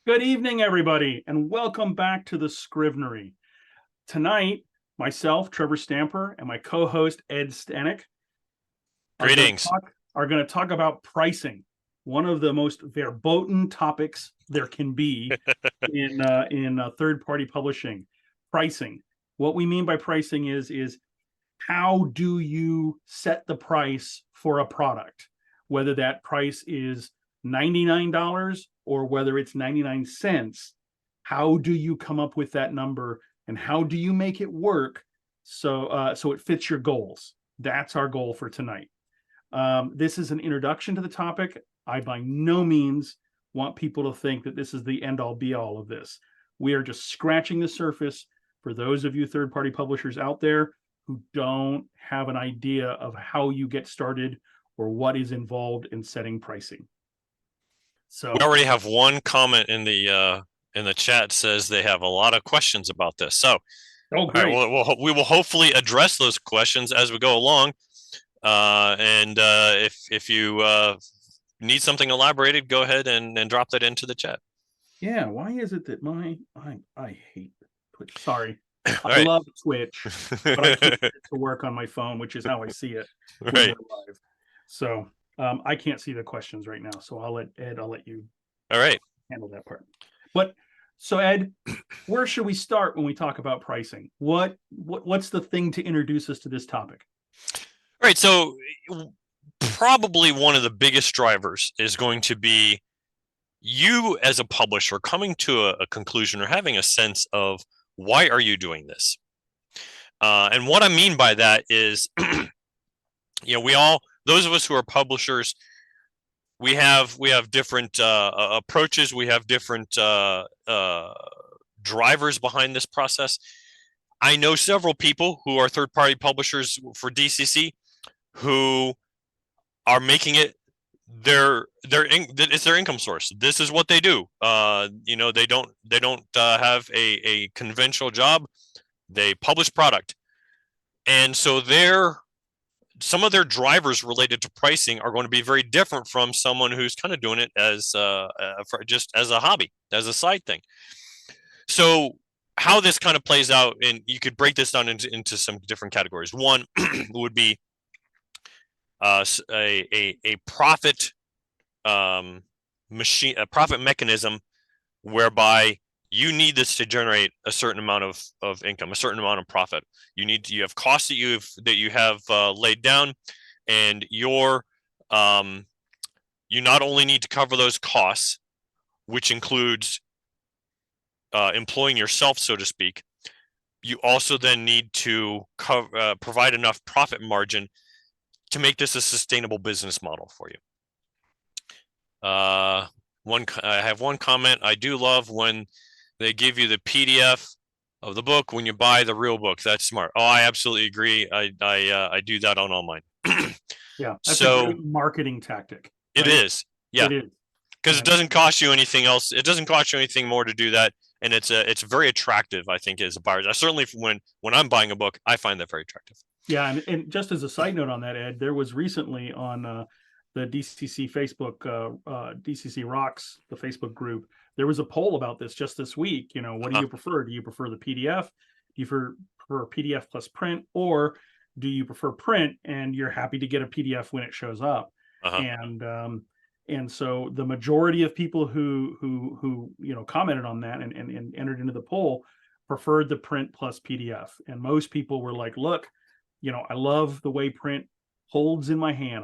Good evening, everybody, and welcome back to the Scrivenery. Tonight, myself, Trevor Stamper, and my co-host Ed Stanek Greetings. are going to talk about pricing, one of the most verboten topics there can be in third-party publishing. Pricing. What we mean by pricing is how do you set the price for a product, whether that price is $99 or whether it's 99 cents. How do you come up with that number and how do you make it work so it fits your goals? That's our goal for tonight. This is an introduction to the topic. I by no means want people to think that this is the end all be all of this. We are just scratching the surface for those of you third-party publishers out there who don't have an idea of how you get started or what is involved in setting pricing. So we already have one comment in the chat says they have a lot of questions about this. So, great. All right, we will hopefully address those questions as we go along. If you need something elaborated, go ahead and drop that into the chat. Yeah, why is it that I hate Twitch? Sorry. All I right. love Twitch, but I can't get it to work on my phone, which is how I see it when Right. we're live. So I can't see the questions right now. So I'll let you All right. handle that part. But so Ed, where should we start when we talk about pricing? What's the thing to introduce us to this topic? All right. So probably one of the biggest drivers is going to be you as a publisher coming to a conclusion or having a sense of why are you doing this? And what I mean by that is, those of us who are publishers, we have different approaches. We have different drivers behind this process. I know several people who are third-party publishers for DCC who are making it it's their income source. This is what they do. They don't have a conventional job. They publish product, and so some of their drivers related to pricing are going to be very different from someone who's kind of doing it as just as a hobby, as a side thing. So how this kind of plays out, and you could break this down into some different categories. One would be a profit machine, a profit mechanism, whereby you need this to generate a certain amount of income, a certain amount of profit. You have costs that you have laid down, and you not only need to cover those costs, which includes employing yourself, so to speak. You also then need to provide enough profit margin to make this a sustainable business model for you. I have one comment. I do love when they give you the PDF of the book when you buy the real book. That's smart. Oh, I absolutely agree. I do that on all mine. Yeah, that's a great marketing tactic. Right? It is. Yeah. It is. Because it doesn't cost you anything else. It doesn't cost you anything more to do that. And it's very attractive, I think, as a buyer. I certainly, when I'm buying a book, I find that very attractive. Yeah, and just as a side note on that, Ed, there was recently on the DCC Facebook, DCC Rocks, the Facebook group, there was a poll about this just this week. What do you prefer? Do you prefer the PDF? Do you prefer PDF plus print, or do you prefer print and you're happy to get a PDF when it shows up? And so the majority of people who commented on that and entered into the poll preferred the print plus PDF, and most people were like, "Look, I love the way print holds in my hand.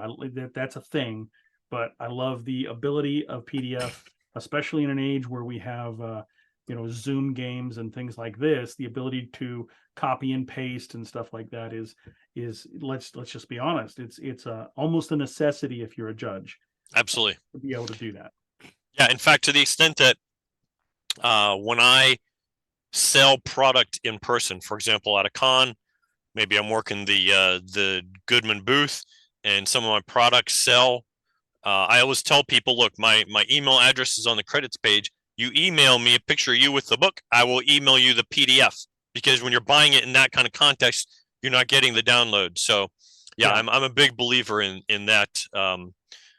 That's a thing, but I love the ability of PDF, especially in an age where we have Zoom games and things like this. The ability to copy and paste and stuff like that is let's just be honest. It's almost a necessity if you're a judge. Absolutely, to be able to do that. Yeah, in fact, to the extent that when I sell product in person, for example, at a con, maybe I'm working the Goodman booth, and some of my products sell. I always tell people, look, my email address is on the credits page. You email me a picture of you with the book, I will email you the PDF, because when you're buying it in that kind of context, you're not getting the download. So, yeah. I'm a big believer in that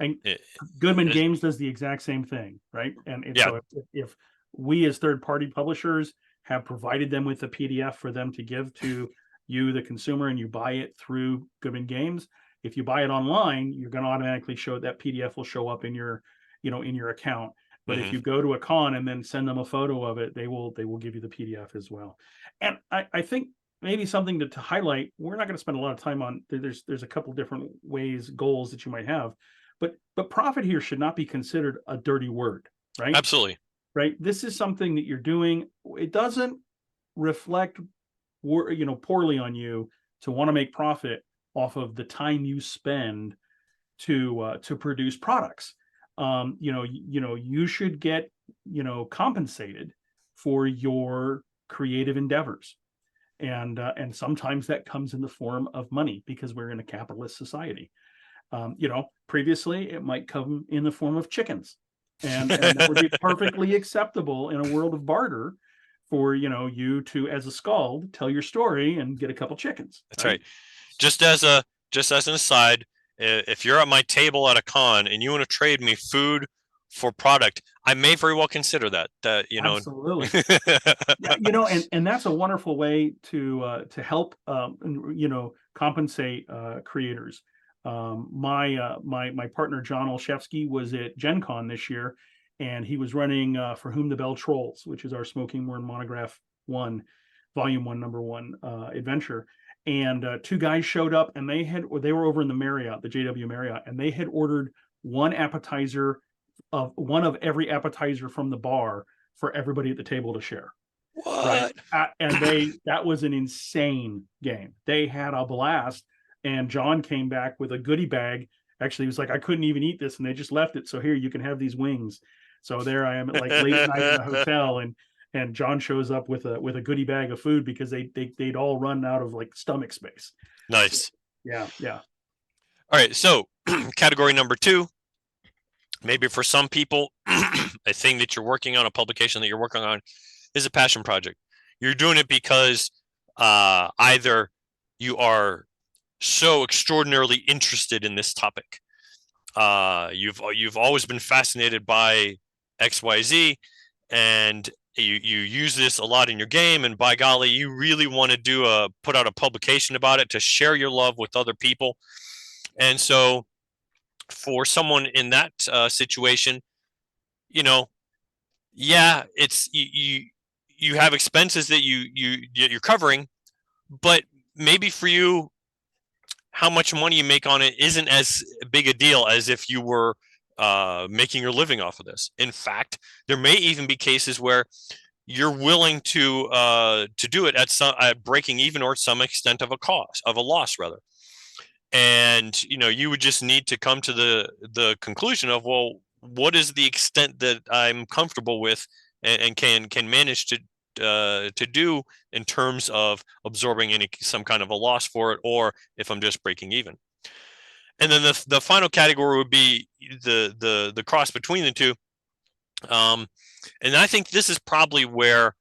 And It- Goodman it- Games does the exact same thing, right? And yeah. so if we as third party publishers have provided them with a PDF for them to give to you, the consumer, and you buy it through Goodman Games, if you buy it online, you're going to automatically show that PDF will show up in your, in your account. But if Mhm. you go to a con and then send them a photo of it, they will give you the PDF as well. And I think maybe something to highlight, we're not going to spend a lot of time on. There's a couple different ways, goals that you might have, but profit here should not be considered a dirty word, right? Absolutely. Right. This is something that you're doing. It doesn't reflect, poorly on you to want to make profit off of the time you spend to produce products. You should get compensated for your creative endeavors, and sometimes that comes in the form of money because we're in a capitalist society. Previously it might come in the form of chickens, and that would be perfectly acceptable in a world of barter for you to, as a skald, tell your story and get a couple chickens, That's right? right. Just as a just as an aside, if you're at my table at a con and you want to trade me food for product, I may very well consider that. Absolutely. Yeah, and that's a wonderful way to help compensate creators. My partner John Olszewski was at Gen Con this year, and he was running For Whom the Bell Trolls, which is our Smoking Worm Monograph One, Volume One, Number One adventure. And two guys showed up, and they were over in the Marriott, the JW Marriott, and they had ordered one appetizer of one of every appetizer from the bar for everybody at the table to share. Right. What? And that was an insane game. They had a blast. And John came back with a goodie bag. Actually, he was like, I couldn't even eat this. And they just left it. So here, you can have these wings. So there I am at like late at night in the hotel. And John shows up with a goodie bag of food because they'd all run out of like stomach space. So, Nice. yeah. Yeah. All right. So category number 2, maybe for some people, a thing that you're working on, a publication that you're working on, is a passion project. You're doing it because either you are so extraordinarily interested in this topic. You've always been fascinated by XYZ, and you use this a lot in your game, and by golly, you really want to put out a publication about it to share your love with other people. And so for someone in that situation, you know, yeah, it's you have expenses that you're covering, but maybe for you, how much money you make on it isn't as big a deal as if you were making your living off of this. In fact, there may even be cases where you're willing to do it at breaking even or some extent of a loss rather. And you would just need to come to the conclusion of, well, what is the extent that I'm comfortable with and can manage to do in terms of absorbing some kind of a loss for it, or if I'm just breaking even. And then the final category would be the cross between the two. And I think this is probably where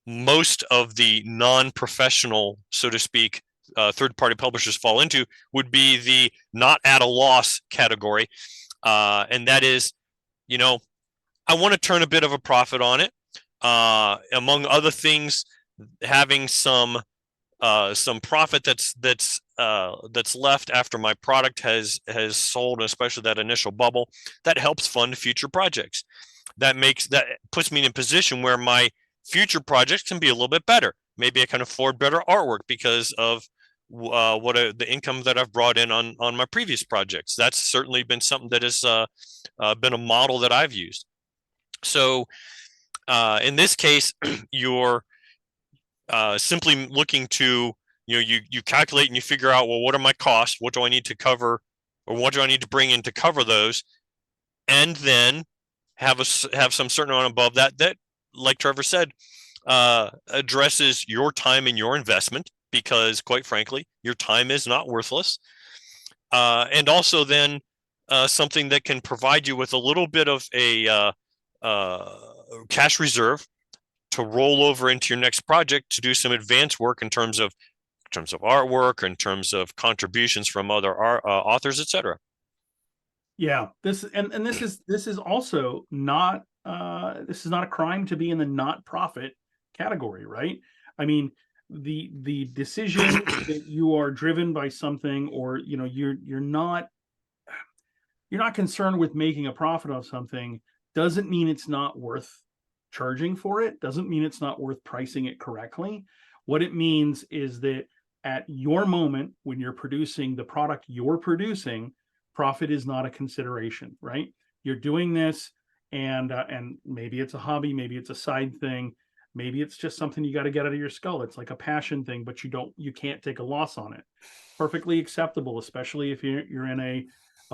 most of the non-professional, so to speak, third-party publishers fall into, would be the not at a loss category. And that is, I want to turn a bit of a profit on it. Among other things, having some profit that's left after my product has sold, especially that initial bubble, that helps fund future projects. That puts me in a position where my future projects can be a little bit better. Maybe I can afford better artwork because of the income that I've brought in on my previous projects. That's certainly been something that has been a model that I've used. So in this case, you're simply looking to, you calculate and you figure out, well, what are my costs? What do I need to cover, or what do I need to bring in to cover those? And then have some certain amount above that, like Trevor said, addresses your time and your investment, because quite frankly, your time is not worthless. And also then something that can provide you with a little bit of a cash reserve to roll over into your next project to do some advanced work in terms of artwork, in terms of contributions from other authors, etc. Yeah, this is also not this is not a crime to be in the not profit category, right? I mean, the decision that you are driven by something, or you're not concerned with making a profit off something, doesn't mean it's not worth charging for it, doesn't mean it's not worth pricing it correctly. What it means is that at your moment, when you're producing the product you're producing, profit is not a consideration, right? You're doing this, and maybe it's a hobby, maybe it's a side thing, maybe it's just something you got to get out of your skull. It's like a passion thing, but you can't take a loss on it. Perfectly acceptable, especially if you're in a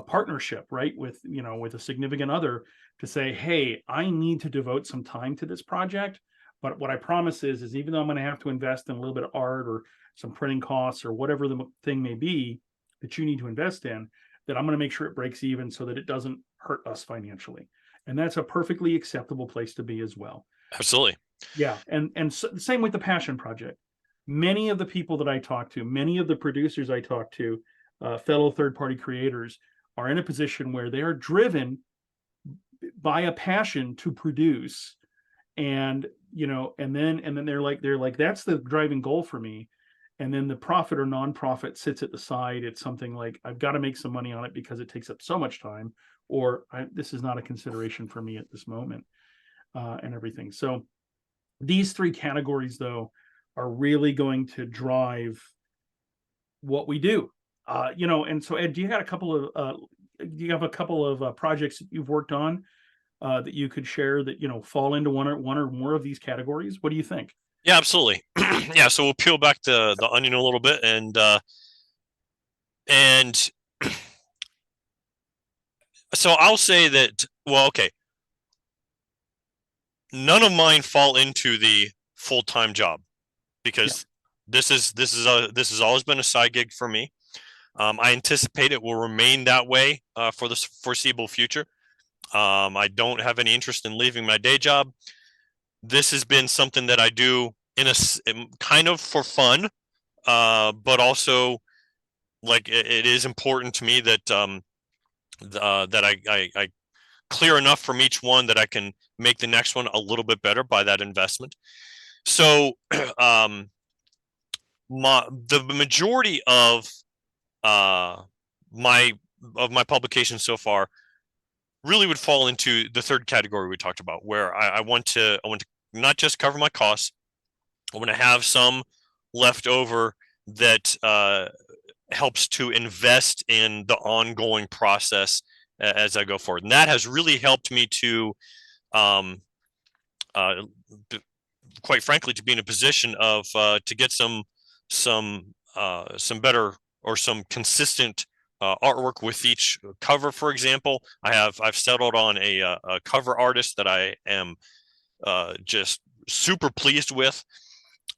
partnership, right, with with a significant other, to say, hey, I need to devote some time to this project, but what I promise is even though I'm going to have to invest in a little bit of art or some printing costs or whatever the thing may be that you need to invest in, that I'm going to make sure it breaks even so that it doesn't hurt us financially. And that's a perfectly acceptable place to be as well. Absolutely. Yeah, and same with the passion project. Many of the people that I talk to, many of the producers I talk to, fellow third party creators, are in a position where they are driven by a passion to produce, and and then they're like that's the driving goal for me, and then the profit or non-profit sits at the side. It's something like, I've got to make some money on it because it takes up so much time, or this is not a consideration for me at this moment, and everything. So these three categories, though, are really going to drive what we do. And so, Ed, do you have a couple of projects that you've worked on that you could share that fall into one or more of these categories? What do you think? Yeah, absolutely. Yeah, so we'll peel back the onion a little bit, and so I'll say that, well, okay, none of mine fall into the full-time job, Yeah, because this has always been a side gig for me. I anticipate it will remain that way for the foreseeable future. I don't have any interest in leaving my day job. This has been something that I do kind of for fun, but also, like, it is important to me that that I clear enough from each one that I can make the next one a little bit better by that investment. So um, the majority uh, my of my publications so far really would fall into the third category we talked about, where I want to not just cover my costs. I want to have some left over that helps to invest in the ongoing process as I go forward, and that has really helped me to, um, uh, quite frankly, to be in a position of to get some better or some consistent artwork with each cover. For example, I've settled on a cover artist that I am just super pleased with,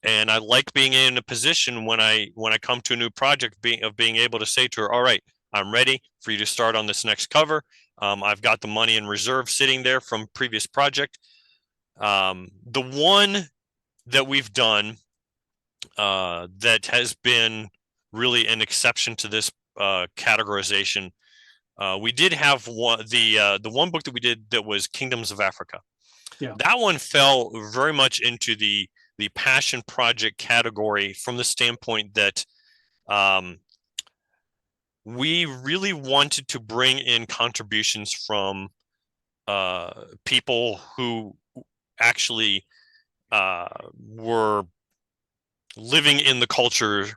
and I like being in a position when I come to a new project, being able to say to her, "All right, I'm ready for you to start on this next cover. I've got the money in reserve sitting there from previous project." The one that we've done that has been really an exception to this categorization. We did have the one book that we did that was Kingdoms of Africa. yeah, That one fell very much into the passion project category, from the standpoint that um, we really wanted to bring in contributions from people who actually were living in the culture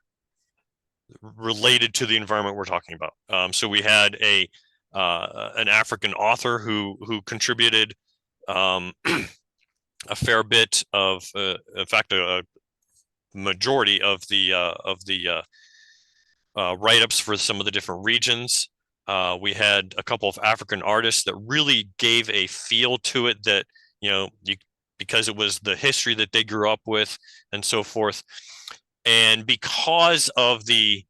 related to the environment we're talking about. So we had an African author who contributed um, a fair bit of, in fact, a majority of the write-ups for some of the different regions. We had a couple of African artists that really gave a feel to it, that because it was the history that they grew up with and so forth. And because of the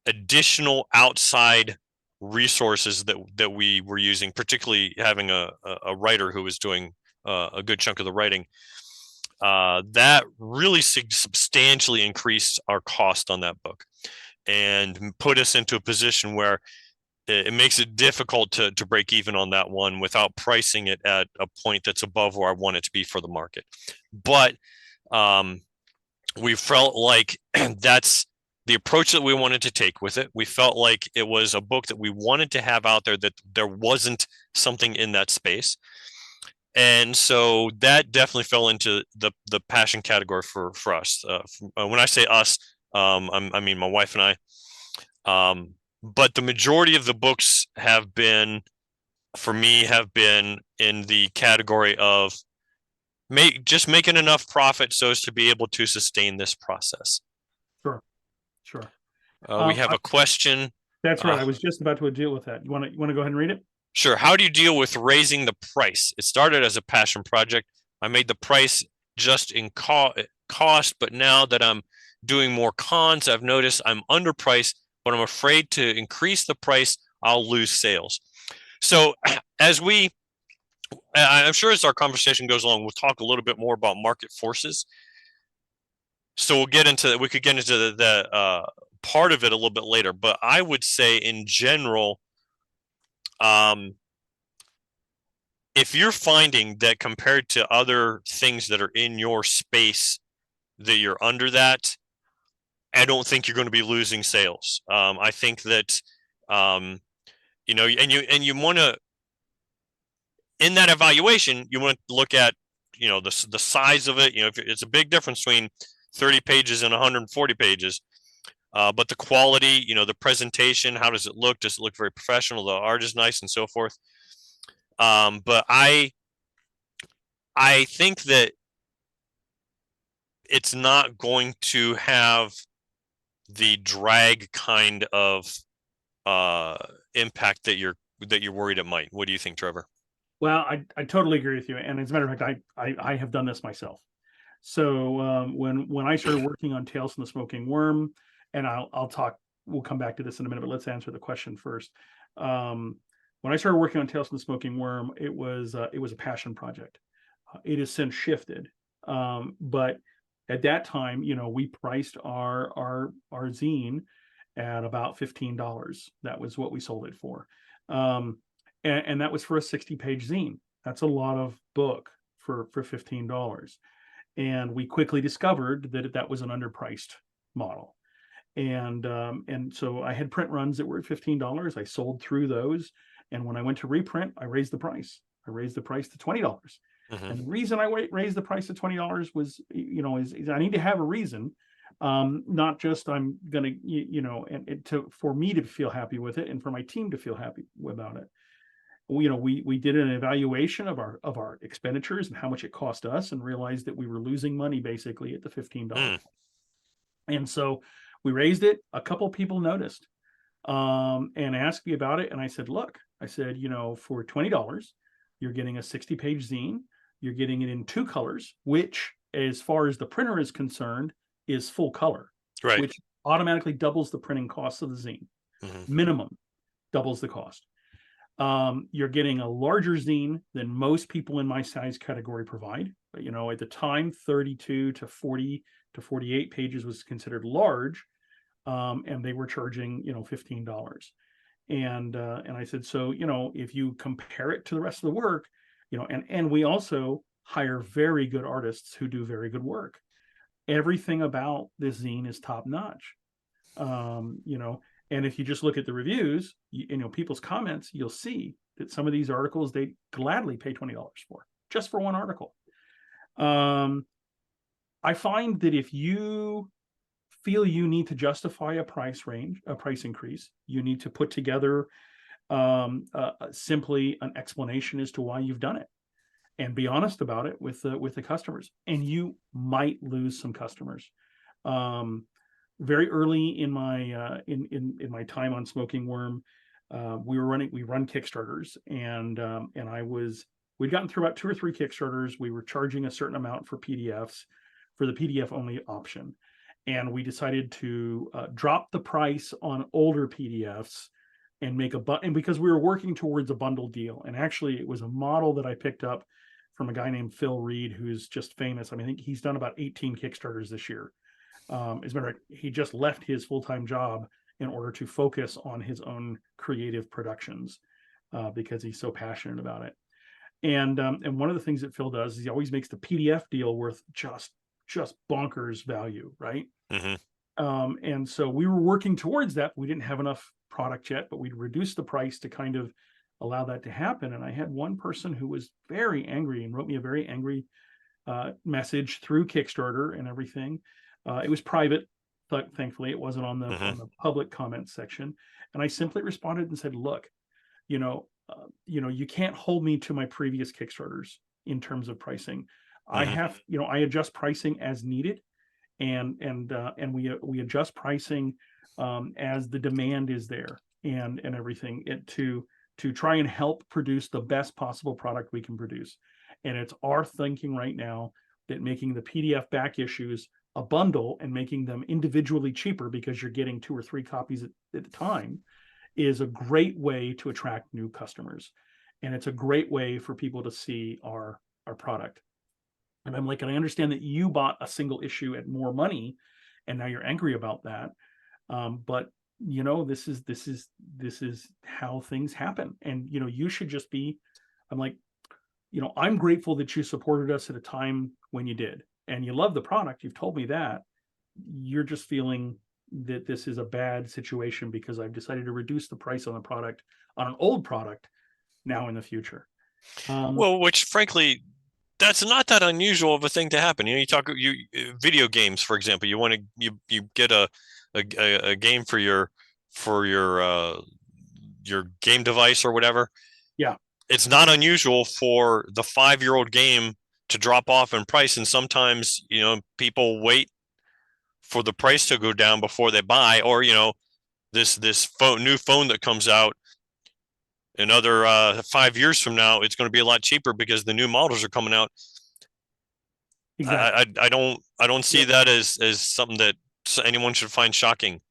additional outside resources that we were using, particularly having a writer who was doing a good chunk of the writing, that really substantially increased our cost on that book and put us into a position where it makes it difficult to break even on that one without pricing it at a point that's above where I want it to be for the market. But we felt like that's the approach that we wanted to take with it. We felt like it was a book that we wanted to have out there, that there wasn't something in that space. And so that definitely fell into the passion category for us. When I say us, I mean my wife and I. But the majority of the books have been, for me, have been in the category of just making enough profit so as to be able to sustain this process. Sure, sure. We have a question. That's right. I was just about to deal with that. You want to go ahead and read it? Sure. How do you deal with raising the price? It started as a passion project. I made the price just in cost, but now that I'm doing more cons, I've noticed I'm underpriced, but I'm afraid to increase the price, I'll lose sales. So I'm sure as our conversation goes along, we'll talk a little bit more about market forces. So we could get into the part of it a little bit later, but I would say in general, if you're finding that compared to other things that are in your space that you're under that, I don't think you're going to be losing sales. I think that, and you want to, in that evaluation, you want to look at, the size of it. If it's a big difference between 30 pages and 140 pages. But the quality, the presentation, how does it look? Does it look very professional? The art is nice and so forth. But I think that it's not going to have the drag kind of impact that you're worried it might. What do you think, Trevor? Well, I totally agree with you. And as a matter of fact, I have done this myself. So when I started working on Tales from the Smoking Wyrm, and we'll come back to this in a minute, but let's answer the question first. When I started working on Tales from the Smoking Wyrm, it was a passion project. It has since shifted, but at that time, we priced our zine at about $15. That was what we sold it for, and that was for a 60-page zine. That's a lot of book for $15. And we quickly discovered that was an underpriced model. And so I had print runs that were at $15. I sold through those. And when I went to reprint, I raised the price. I raised the price to $20. Mm-hmm. And the reason I raised the price to $20 was, is I need to have a reason, not just I'm going to, for me to feel happy with it and for my team to feel happy about it. We did an evaluation of our expenditures and how much it cost us, and realized that we were losing money basically at the $15. And so we raised it. A couple people noticed and asked me about it. And I said, look, for $20, you're getting a 60-page zine. You're getting it in 2 colors, which, as far as the printer is concerned, is full color, right? Which automatically doubles the printing costs of the zine. Mm-hmm. Minimum doubles the cost. You're getting a larger zine than most people in my size category provide. But, at the time, 32 to 40 to 48 pages was considered large, and they were charging, $15. And I said, so, if you compare it to the rest of the work, and we also hire very good artists who do very good work. Everything about this zine is top notch. And if you just look at the reviews, people's comments, you'll see that some of these articles they gladly pay $20 for, just for one article. I find that if you feel you need to justify a price increase, you need to put together simply an explanation as to why you've done it, and be honest about it with the customers. And you might lose some customers. Very early in my in my time on Smoking Wyrm, we run Kickstarters, and we'd gotten through about 2 or 3 Kickstarters. We were charging a certain amount for PDFs, for the PDF only option, and we decided to drop the price on older PDFs and make and because we were working towards a bundle deal. And actually, it was a model that I picked up from a guy named Phil Reed, who's just famous. I think he's done about 18 Kickstarters this year. As a matter of fact, he just left his full-time job in order to focus on his own creative productions, because he's so passionate about it. And one of the things that Phil does is he always makes the PDF deal worth just bonkers value, right? Mm-hmm. And so we were working towards that. We didn't have enough product yet, but we'd reduced the price to kind of allow that to happen. And I had one person who was very angry and wrote me a very angry message through Kickstarter and everything. It was private, but thankfully it wasn't on the public comment section. And I simply responded and said, look, you can't hold me to my previous Kickstarters in terms of pricing. I have, I adjust pricing as needed, and we adjust pricing as the demand is there, and everything to try and help produce the best possible product we can produce. And it's our thinking right now that making the PDF back issues a bundle and making them individually cheaper, because you're getting 2 or 3 copies at a time, is a great way to attract new customers. And it's a great way for people to see our product. And I'm like, and I understand that you bought a single issue at more money and now you're angry about that. But this is how things happen. And, you should just be, I'm like, I'm grateful that you supported us at a time when you did, and you love the product. You've told me that. You're just feeling that this is a bad situation because I've decided to reduce the price on the product, on an old product, now in the future. Well, which frankly, that's not that unusual of a thing to happen. You talk video games, for example. You want to you get a game for your game device or whatever. Yeah, it's not unusual for the 5-year-old game to drop off in price, and sometimes people wait for the price to go down before they buy, or this new phone that comes out another 5 years from now, it's going to be a lot cheaper because the new models are coming out. exactly. I don't see that as something that anyone should find shocking.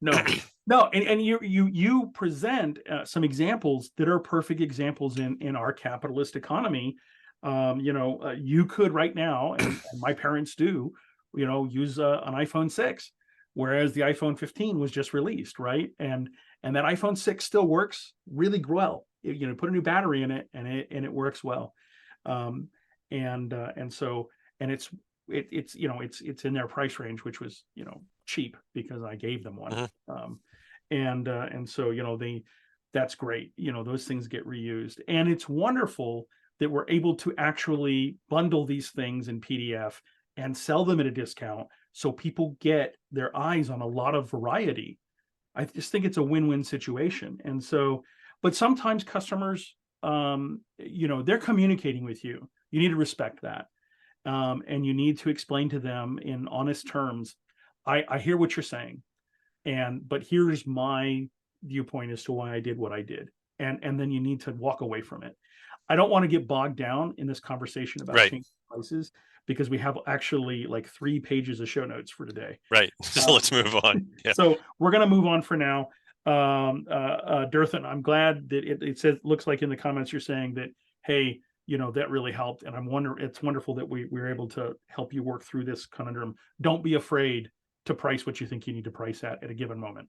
No, and you present some examples that are perfect examples in our capitalist economy. You could right now, and my parents do, use an iPhone 6, whereas the iPhone 15 was just released, right? And that iPhone 6 still works really well. Put a new battery in it, and it works well. It's in their price range, which was cheap because I gave them one. That's great. Those things get reused, and it's wonderful that we're able to actually bundle these things in PDF and sell them at a discount, so people get their eyes on a lot of variety. I just think it's a win-win situation. And so, but sometimes customers, they're communicating with you. You need to respect that. And you need to explain to them in honest terms, I hear what you're saying, but here's my viewpoint as to why I did what I did. And then you need to walk away from it. I don't want to get bogged down in this conversation about changing prices, because we have actually like 3 pages of show notes for today. Right. So let's move on. Yeah. So we're going to move on for now. Durthan, I'm glad that it says, looks like in the comments you're saying that, hey, that really helped. And it's wonderful that we were able to help you work through this conundrum. Don't be afraid to price what you think you need to price at a given moment.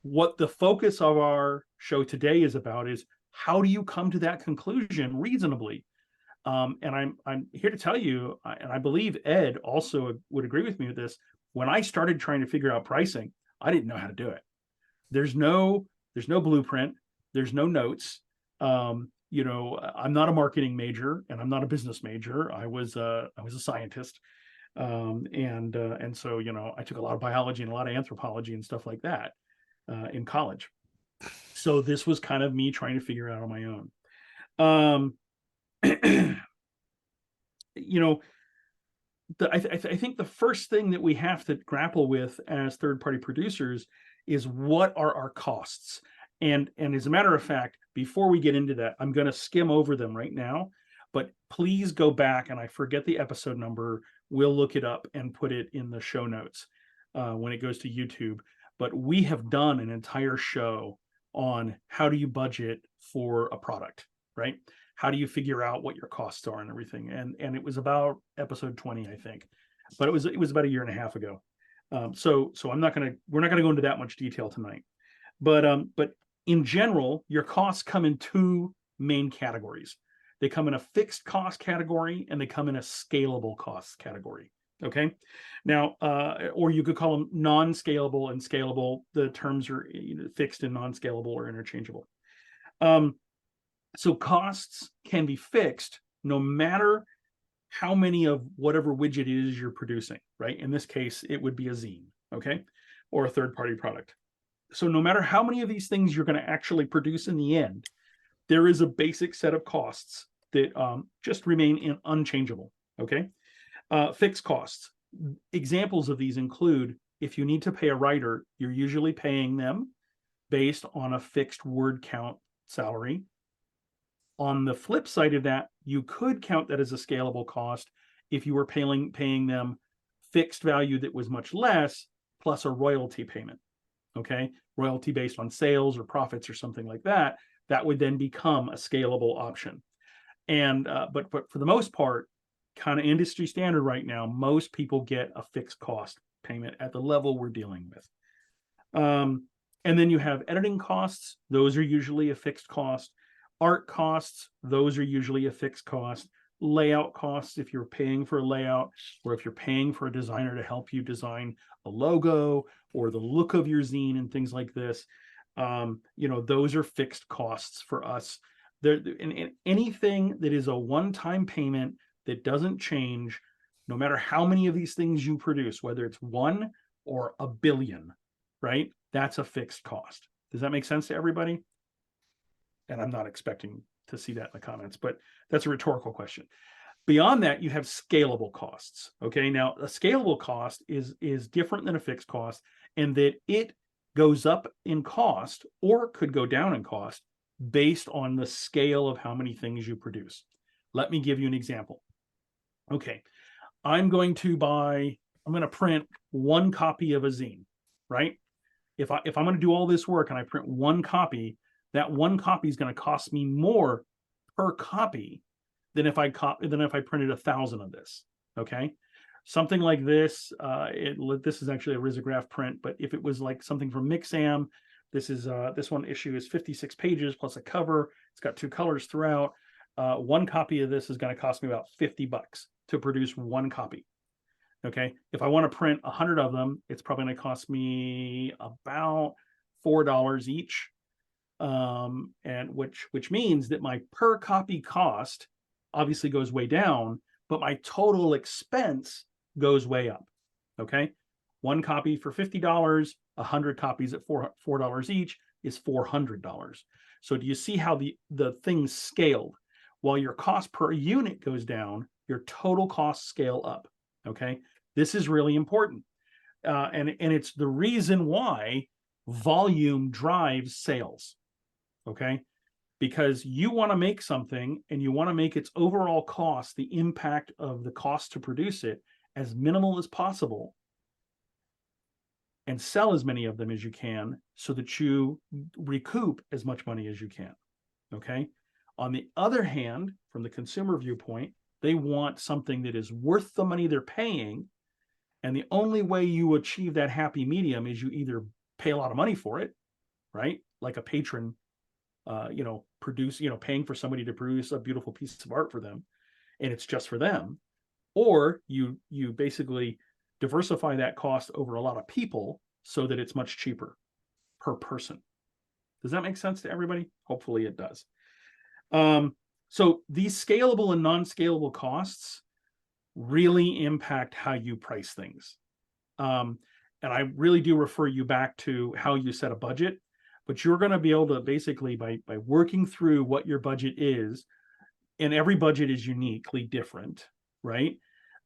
What the focus of our show today is about is, how do you come to that conclusion reasonably? And I'm here to tell you, and I believe Ed also would agree with me with this. When I started trying to figure out pricing, I didn't know how to do it. There's no blueprint. There's no notes. I'm not a marketing major, and I'm not a business major. I was a scientist. And so, I took a lot of biology and a lot of anthropology and stuff like that in college. So this was kind of me trying to figure it out on my own. I think the first thing that we have to grapple with as third-party producers is, what are our costs? And as a matter of fact, before we get into that, I'm going to skim over them right now, but please go back, and I forget the episode number. We'll look it up and put it in the show notes when it goes to YouTube. But we have done an entire show on how do you budget for a product, right? How do you figure out what your costs are and everything? And it was about episode 20, I think, but it was about a year and a half ago. So we're not going to go into that much detail tonight. But in general, your costs come in two main categories. They come in a fixed cost category and they come in a scalable cost category. Okay. Now, or you could call them non-scalable and scalable. The terms are fixed and non-scalable or interchangeable. So costs can be fixed no matter how many of whatever widget it is you're producing, right? In this case, it would be a zine, okay? Or a third-party product. So no matter how many of these things you're going to actually produce in the end, there is a basic set of costs that just remain unchangeable, okay? Fixed costs. Examples of these include, if you need to pay a writer, you're usually paying them based on a fixed word count salary. On the flip side of that, you could count that as a scalable cost if you were paying them fixed value that was much less plus a royalty payment. Okay, royalty based on sales or profits or something like that. That would then become a scalable option. And but for the most part, kind of industry standard right now, most people get a fixed cost payment at the level we're dealing with. And then you have editing costs; those are usually a fixed cost. Art costs; those are usually a fixed cost. Layout costs, if you're paying for a layout, or if you're paying for a designer to help you design a logo or the look of your zine and things like this, those are fixed costs for us. In anything that is a one-time payment that doesn't change, no matter how many of these things you produce, whether it's one or a billion, right? That's a fixed cost. Does that make sense to everybody? And I'm not expecting to see that in the comments, but that's a rhetorical question. Beyond that, you have scalable costs. Okay, now a scalable cost is different than a fixed cost in that it goes up in cost or could go down in cost based on the scale of how many things you produce. Let me give you an example. Okay, I'm going to print one copy of a zine, right? If I'm going to do all this work and I print one copy, that one copy is going to cost me more per copy than if I printed 1,000 of this. Okay, something like this. This is actually a risograph print, but if it was like something from Mixam, this one issue is 56 pages plus a cover. It's got 2 colors throughout. One copy of this is going to cost me about $50 to produce one copy. Okay, if I want to print 100 of them, it's probably going to cost me about $4 each. And which means that my per copy cost obviously goes way down, but my total expense goes way up. Okay, one copy for $50, 100 copies at $4 each is $400. So do you see how the things scaled? While your cost per unit goes down, your total costs scale up. Okay, this is really important, and it's the reason why volume drives sales. Okay, because you want to make something and you want to make its overall cost, the impact of the cost to produce it, as minimal as possible and sell as many of them as you can so that you recoup as much money as you can. Okay, on the other hand, from the consumer viewpoint, they want something that is worth the money they're paying, and the only way you achieve that happy medium is you either pay a lot of money for it, right, like a patron paying for somebody to produce a beautiful piece of art for them, and it's just for them, or you basically diversify that cost over a lot of people so that it's much cheaper per person. Does that make sense to everybody? Hopefully it does. So these scalable and non-scalable costs really impact how you price things. And I really do refer you back to how you set a budget. But you're going to be able to basically, by working through what your budget is, and every budget is uniquely different, right?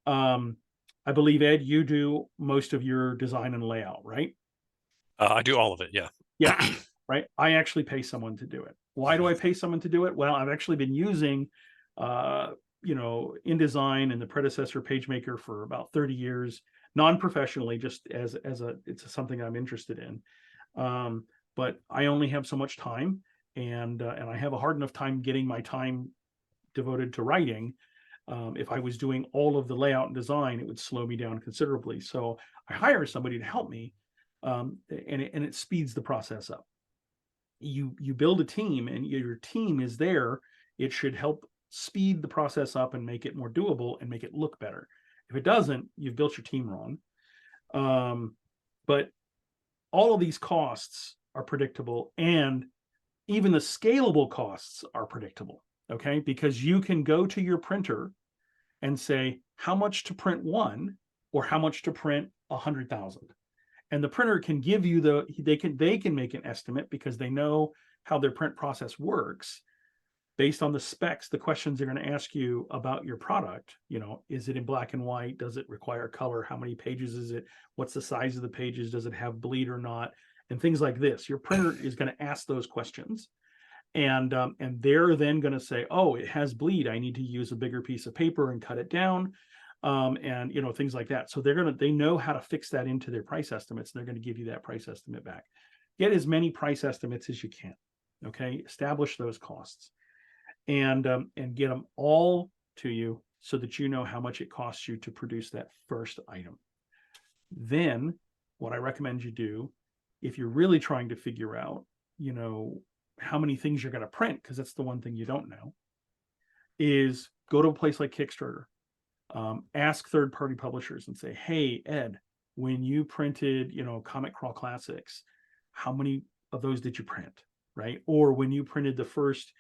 I believe, Ed, you do most of your design and layout, right? I do all of it, yeah. Yeah, right. I actually pay someone to do it. Why do I pay someone to do it? Well, I've actually been using, InDesign and the predecessor PageMaker for about 30 years, non-professionally, just as it's something I'm interested in. But I only have so much time, and I have a hard enough time getting my time devoted to writing. If I was doing all of the layout and design, it would slow me down considerably. So I hire somebody to help me, and it speeds the process up. You build a team, and your team is there. It should help speed the process up and make it more doable and make it look better. If it doesn't, you've built your team wrong. But all of these costs are predictable, and even the scalable costs are predictable. Okay, because you can go to your printer and say how much to print one or how much to print 100,000, and the printer can give you they can make an estimate because they know how their print process works based on the specs, the questions they're going to ask you about your product. Is it in black and white? Does it require color? How many pages is it? What's the size of the pages? Does it have bleed or not? And things like this. Your printer is going to ask those questions, and they're then going to say, oh, it has bleed. I need to use a bigger piece of paper and cut it down, and things like that. So they know how to fix that into their price estimates, and they're going to give you that price estimate back. Get as many price estimates as you can. Okay, establish those costs, and get them all to you so that you know how much it costs you to produce that first item. Then what I recommend you do, if you're really trying to figure out, how many things you're going to print, because that's the one thing you don't know, is go to a place like Kickstarter. Ask third-party publishers and say, hey, Ed, when you printed, Comic Crawl Classics, how many of those did you print, right? Or when you printed the first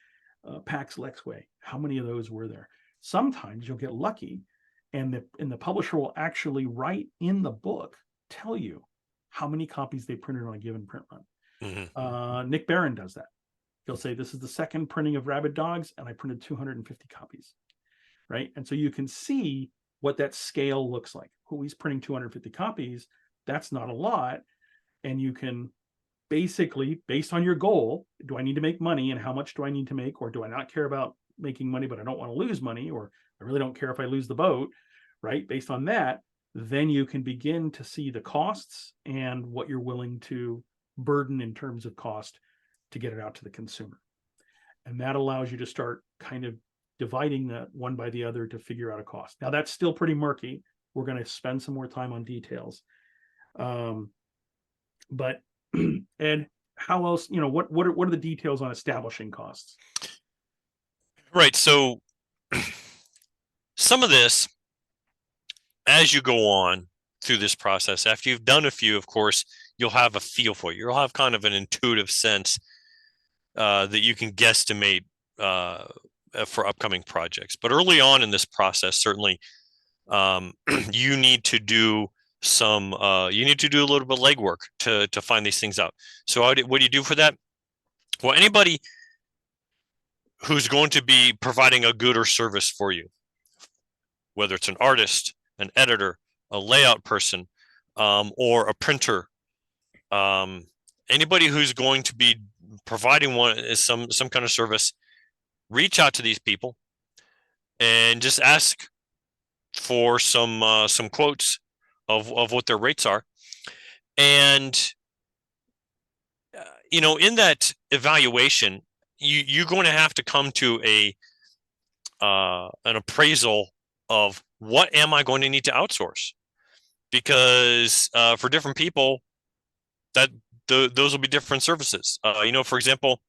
Pax Lexway, how many of those were there? Sometimes you'll get lucky, and the publisher will actually write in the book, tell you how many copies they printed on a given print run. Mm-hmm. Nick Barron does that. He'll say, this is the second printing of Rabid Dogs, and I printed 250 copies, right? And so you can see what that scale looks like. Oh, he's printing 250 copies. That's not a lot. And you can basically, based on your goal, do I need to make money, and how much do I need to make? Or do I not care about making money, but I don't want to lose money? Or I really don't care if I lose the boat, right? Based on that, then you can begin to see the costs and what you're willing to burden in terms of cost to get it out to the consumer. And that allows you to start kind of dividing that one by the other to figure out a cost. Now, that's still pretty murky. We're going to spend some more time on details. But Ed, how else, what are the details on establishing costs? Right. So some of this, as you go on through this process, after you've done a few, of course, you'll have a feel for it. You'll have kind of an intuitive sense that you can guesstimate for upcoming projects. But early on in this process, certainly, you need to do a little bit of legwork to find these things out. So what do you do for that? Well, anybody who's going to be providing a good or service for you, whether it's an artist, an editor, a layout person, or a printer, anybody who's going to be providing some kind of service, reach out to these people and just ask for some quotes of what their rates are. And in that evaluation, you're going to have to come to an appraisal of what am I going to need to outsource, because for different people that those will be different services. For example,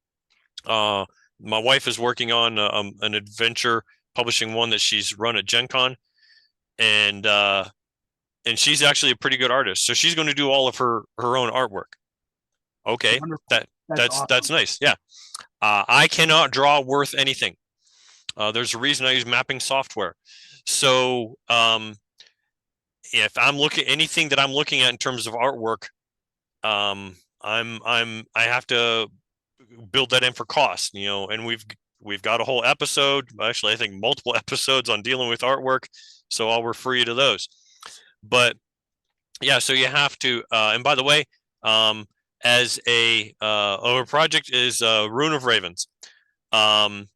my wife is working on an adventure publishing one that she's run at Gen Con, and she's actually a pretty good artist, so she's going to do all of her own artwork. Okay, Wonderful. that's awesome. nice. Yeah, I cannot draw worth anything. There's a reason I use mapping software. So if I'm looking anything that I'm looking at in terms of artwork, I have to build that in for cost, and we've got a whole episode, actually I think multiple episodes on dealing with artwork, so I'll refer you to those. But yeah, so you have to, and by the way, as our project is Rune of Ravens. As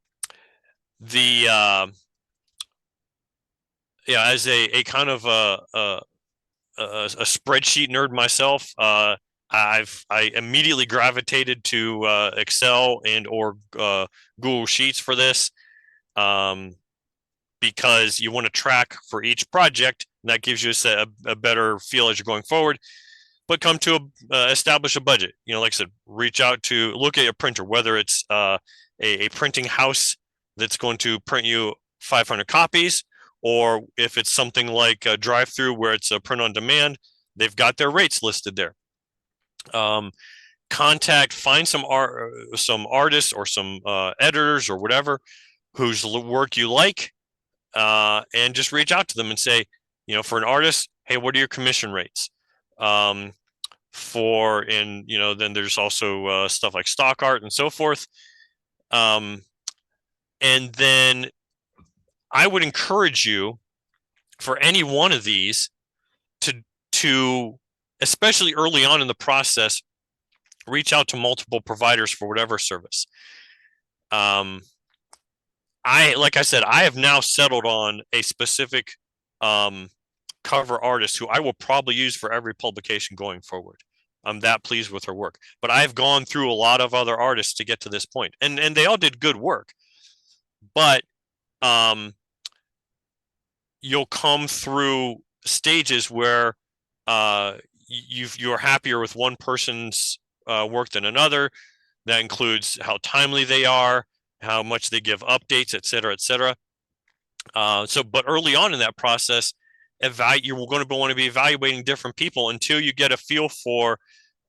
a kind of a spreadsheet nerd myself, I immediately gravitated to Excel and or Google Sheets for this. because you want to track for each project. And that gives you a better feel as you're going forward. But come to establish a budget. Like I said, look at a printer, whether it's a printing house that's going to print you 500 copies, or if it's something like a drive-through where it's a print on demand, they've got their rates listed there. Find some artists or some editors or whatever whose work you like, and just reach out to them and say, for an artist, hey, what are your commission rates? Then there's also stuff like stock art and so forth. And then I would encourage you for any one of these to especially early on in the process, reach out to multiple providers for whatever service. Like I said, I have now settled on a specific cover artist who I will probably use for every publication going forward. I'm that pleased with her work. But I've gone through a lot of other artists to get to this point, and they all did good work. But you'll come through stages where you're happier with one person's work than another. That includes how timely they are, how much they give updates, et cetera, et cetera. But early on in that process, you're going to want to be evaluating different people until you get a feel for,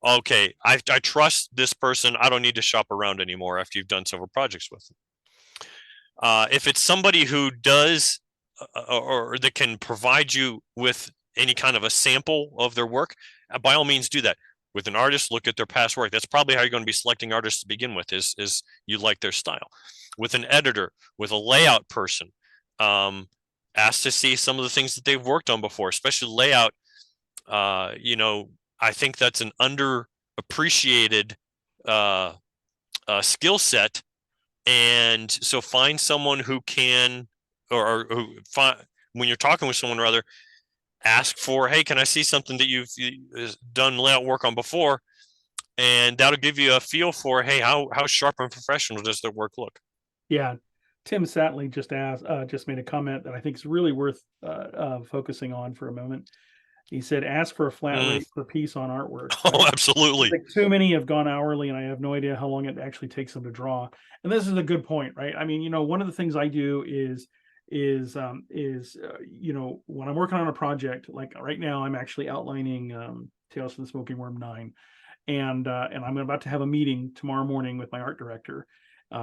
okay, I trust this person. I don't need to shop around anymore after you've done several projects with them. If it's somebody who does or that can provide you with any kind of a sample of their work, by all means do that. With an artist, look at their past work. That's probably how you're going to be selecting artists to begin with, is you like their style. With an editor, with a layout person, ask to see some of the things that they've worked on before, especially layout. I think that's an underappreciated skill set. And so find someone who can, or who when you're talking with someone or other, ask for, hey, can I see something that you've done layout work on before? And that'll give you a feel for, hey, how sharp and professional does their work look? Yeah. Tim Satley just made a comment that I think is really worth focusing on for a moment. He said, ask for a flat rate per piece on artwork. Oh, right? Absolutely. Like too many have gone hourly, and I have no idea how long it actually takes them to draw. And this is a good point, right? I mean, one of the things I do is when I'm working on a project, like right now, I'm actually outlining Tales from the Smoking Worm 9, and I'm about to have a meeting tomorrow morning with my art director,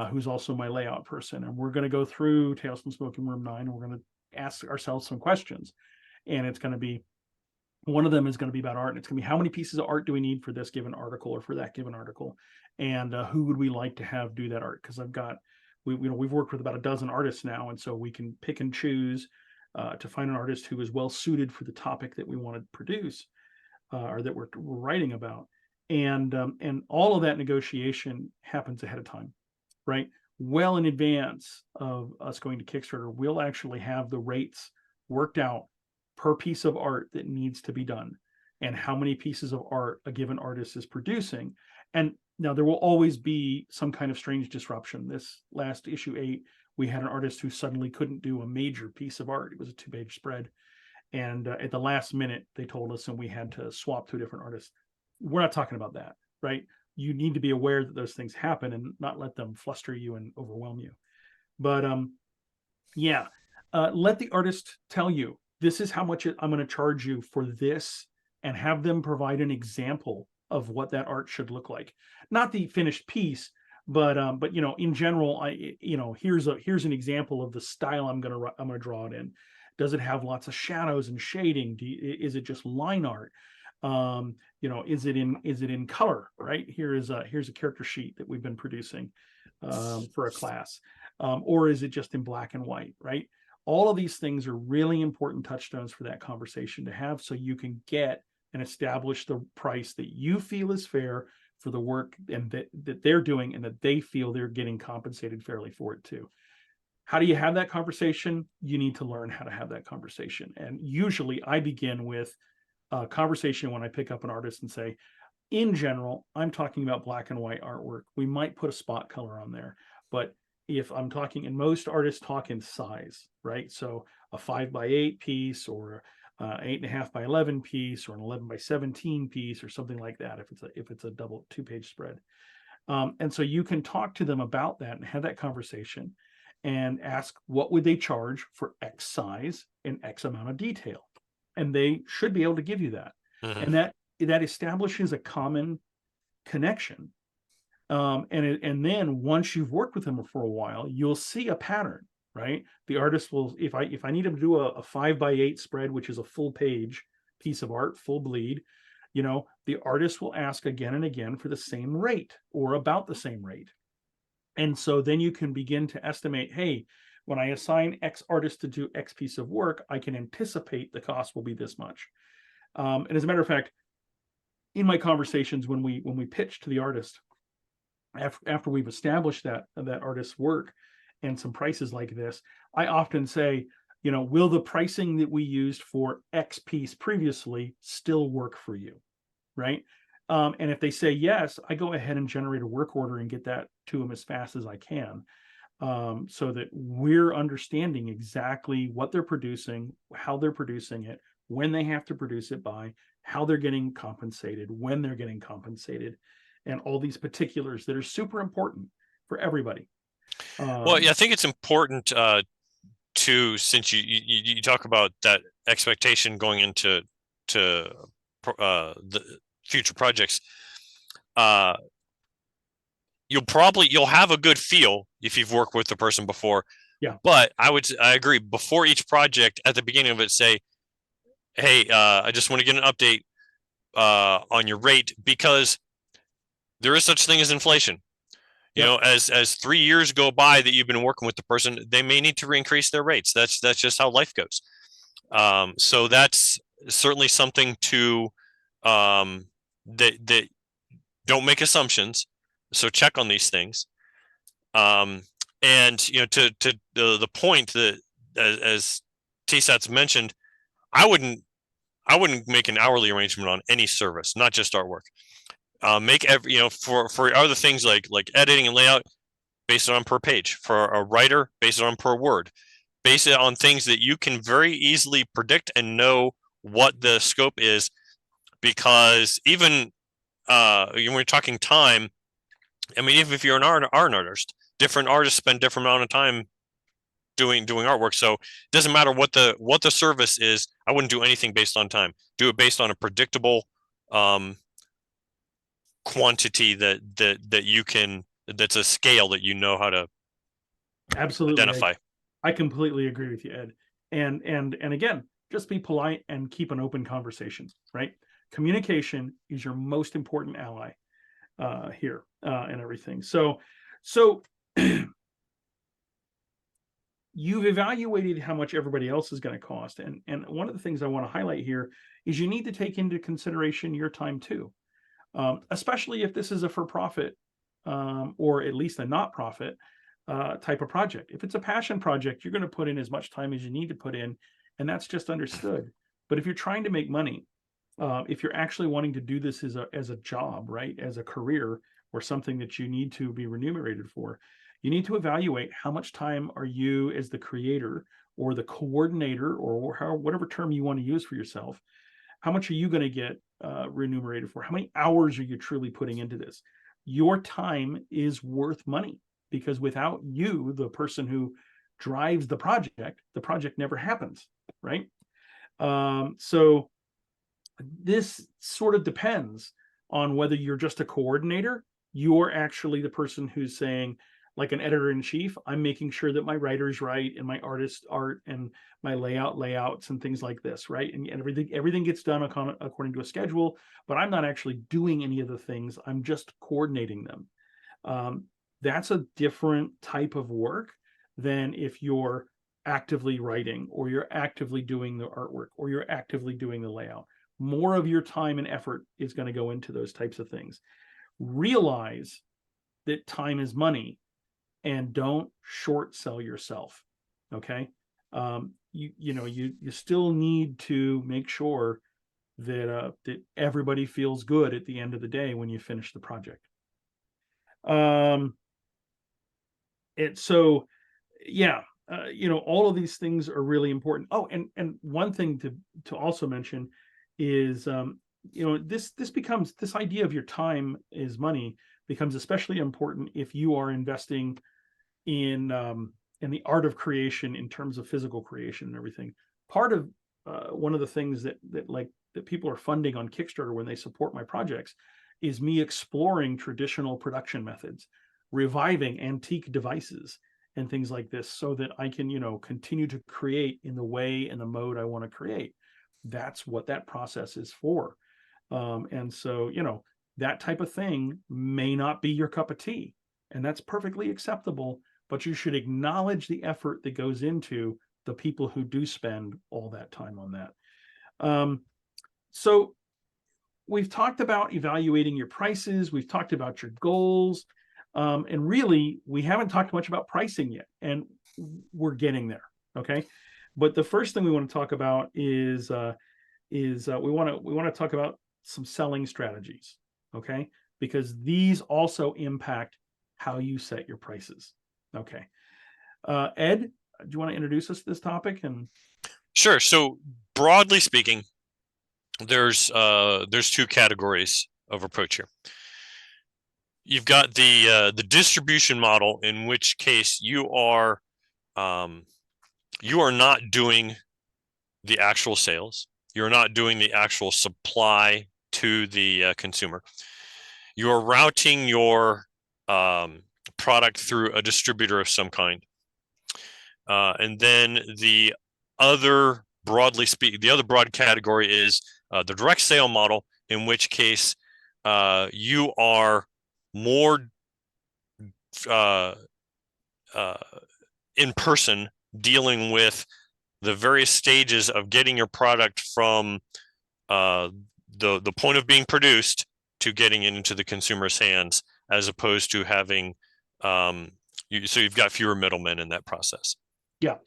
who's also my layout person, and we're going to go through Tales from Smoking Worm 9, and we're going to ask ourselves some questions, and it's going to be, one of them is going to be about art, and it's going to be, how many pieces of art do we need for this given article or for that given article, and who would we like to have do that art? Because we've worked with about a dozen artists now, and so we can pick and choose to find an artist who is well suited for the topic that we want to produce, or that we're writing about, and all of that negotiation happens ahead of time, right? Well in advance of us going to Kickstarter, we'll actually have the rates worked out per piece of art that needs to be done, and how many pieces of art a given artist is producing. And now there will always be some kind of strange disruption. This last issue 8, we had an artist who suddenly couldn't do a major piece of art. It was a 2-page spread. And at the last minute, they told us, and we had to swap to a different artist. We're not talking about that, right? You need to be aware that those things happen and not let them fluster you and overwhelm you. But let the artist tell you, this is how much I'm going to charge you for this, and have them provide an example of what that art should look like. Not the finished piece, but in general, here's an example of the style I'm going to draw it in. Does it have lots of shadows and shading? Is it just line art? Is it in color? Right, here's a character sheet that we've been producing for a class, or is it just in black and white? Right. All of these things are really important touchstones for that conversation to have, so you can get and establish the price that you feel is fair for the work and that they're doing, and that they feel they're getting compensated fairly for it too. How do you have that conversation? You need to learn how to have that conversation. And usually I begin with a conversation when I pick up an artist and say, in general, I'm talking about black and white artwork. We might put a spot color on there, but if I'm talking, and most artists talk in size, right? So a 5x8 piece, or 8.5 by 11 piece, or an 11 by 17 piece, or something like that. If it's a double 2-page spread, and so you can talk to them about that and have that conversation, and ask what would they charge for X size and X amount of detail, and they should be able to give you that, Mhm. and that establishes a common connection. And then once you've worked with them for a while, you'll see a pattern, right? The artist will, if I need them to do a 5x8 spread, which is a full page piece of art, full bleed, the artist will ask again and again for the same rate, or about the same rate. And so then you can begin to estimate, hey, when I assign X artist to do X piece of work, I can anticipate the cost will be this much. And as a matter of fact, in my conversations, when we pitch to the artist, after we've established that artist's work and some prices like this, I often say, will the pricing that we used for X piece previously still work for you, right? And if they say yes, I go ahead and generate a work order and get that to them as fast as I can, so that we're understanding exactly what they're producing, how they're producing it, when they have to produce it by, how they're getting compensated, when they're getting compensated, and all these particulars that are super important for everybody. Well, yeah, I think it's important to, since you talk about that expectation going into the future projects, uh, you'll have a good feel if you've worked with the person before. Yeah. But I agree, before each project, at the beginning of it, say, hey, I just want to get an update on your rate, because there is such thing as inflation. You Yep. know, as 3 years go by that you've been working with the person, they may need to increase their rates. That's just how life goes. So that's certainly something to, that don't make assumptions. So check on these things. Um, and to the point that, as TSAT's mentioned, I wouldn't make an hourly arrangement on any service, not just artwork. Make every, for other things like editing and layout, base it on per page. For a writer, base it on per word. Base it on things that you can very easily predict and know what the scope is, because even when we're talking time, I mean, even if you're an artist, different artists spend different amount of time doing artwork. So it doesn't matter what the service is. I wouldn't do anything based on time. Do it based on a predictable quantity that you can, that's a scale that you know how to Absolutely. identify. I completely agree with you, Ed. And again, just be polite and keep an open conversation, right? Communication is your most important ally here, and everything. So you've evaluated how much everybody else is going to cost, and one of the things I want to highlight here is you need to take into consideration your time too, especially if this is a for-profit, or at least a not-profit type of project. If it's a passion project, you're going to put in as much time as you need to put in, and that's just understood. But if you're trying to make money, if you're actually wanting to do this as a job, right, as a career, or something that you need to be remunerated for, you need to evaluate how much time are you, as the creator or the coordinator, or whatever term you want to use for yourself, how much are you going to get remunerated for? How many hours are you truly putting into this? Your time is worth money, because without you, the person who drives the project never happens, right? So this sort of depends on whether you're just a coordinator. You're actually the person who's saying, like an editor in chief, I'm making sure that my writer's right, and my artist art, and my layouts and things like this, right? And everything gets done according to a schedule, but I'm not actually doing any of the things. I'm just coordinating them. That's a different type of work than if you're actively writing, or you're actively doing the artwork, or you're actively doing the layout. More of your time and effort is going to go into those types of things. Realize that time is money, and don't short sell yourself. Okay. You still need to make sure that everybody feels good at the end of the day when you finish the project. And so, yeah, all of these things are really important. Oh, and one thing to also mention is, this idea of your time is money becomes especially important if you are investing in the art of creation in terms of physical creation and everything. Part of one of the things that people are funding on Kickstarter when they support my projects is me exploring traditional production methods, reviving antique devices and things like this, so that I can, continue to create in the way and the mode I want to create. That's what that process is for. And so, that type of thing may not be your cup of tea, and that's perfectly acceptable, but you should acknowledge the effort that goes into the people who do spend all that time on that. So we've talked about evaluating your prices. We've talked about your goals. And really, we haven't talked much about pricing yet, and we're getting there. Okay. But the first thing we want to talk about is we want to talk about some selling strategies. Okay. Because these also impact how you set your prices. Okay. Ed, do you want to introduce us to this topic? And Sure. So broadly speaking, there's two categories of approach here. You've got the distribution model, in which case you are not doing the actual sales. You're not doing the actual supply to the consumer. You're routing your product through a distributor of some kind. And then the other broad category is the direct sale model, in which case you are more in person, dealing with the various stages of getting your product from the point of being produced to getting it into the consumer's hands, as opposed to having so you've got fewer middlemen in that process. Yeah.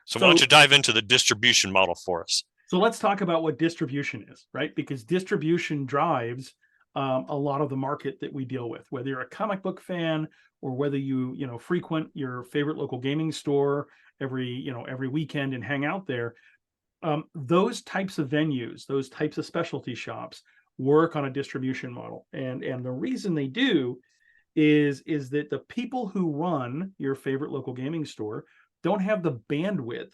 So why don't you dive into the distribution model for us? So let's talk about what distribution is, right? Because distribution drives a lot of the market that we deal with, whether you're a comic book fan or whether you frequent your favorite local gaming store every weekend and hang out there. Those types of venues, those types of specialty shops work on a distribution model. And the reason they do is that the people who run your favorite local gaming store don't have the bandwidth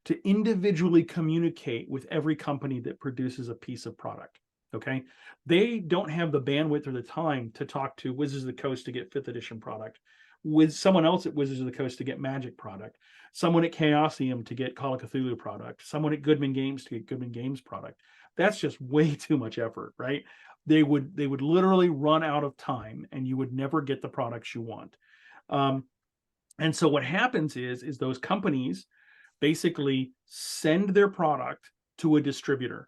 to individually communicate with every company that produces a piece of product. Okay. They don't have the bandwidth or the time to talk to Wizards of the Coast to get 5th edition product, with someone else at Wizards of the Coast to get Magic product, someone at Chaosium to get Call of Cthulhu product, someone at Goodman Games to get Goodman Games product. That's just way too much effort, right? They would literally run out of time, and you would never get the products you want. And so what happens is those companies basically send their product to a distributor,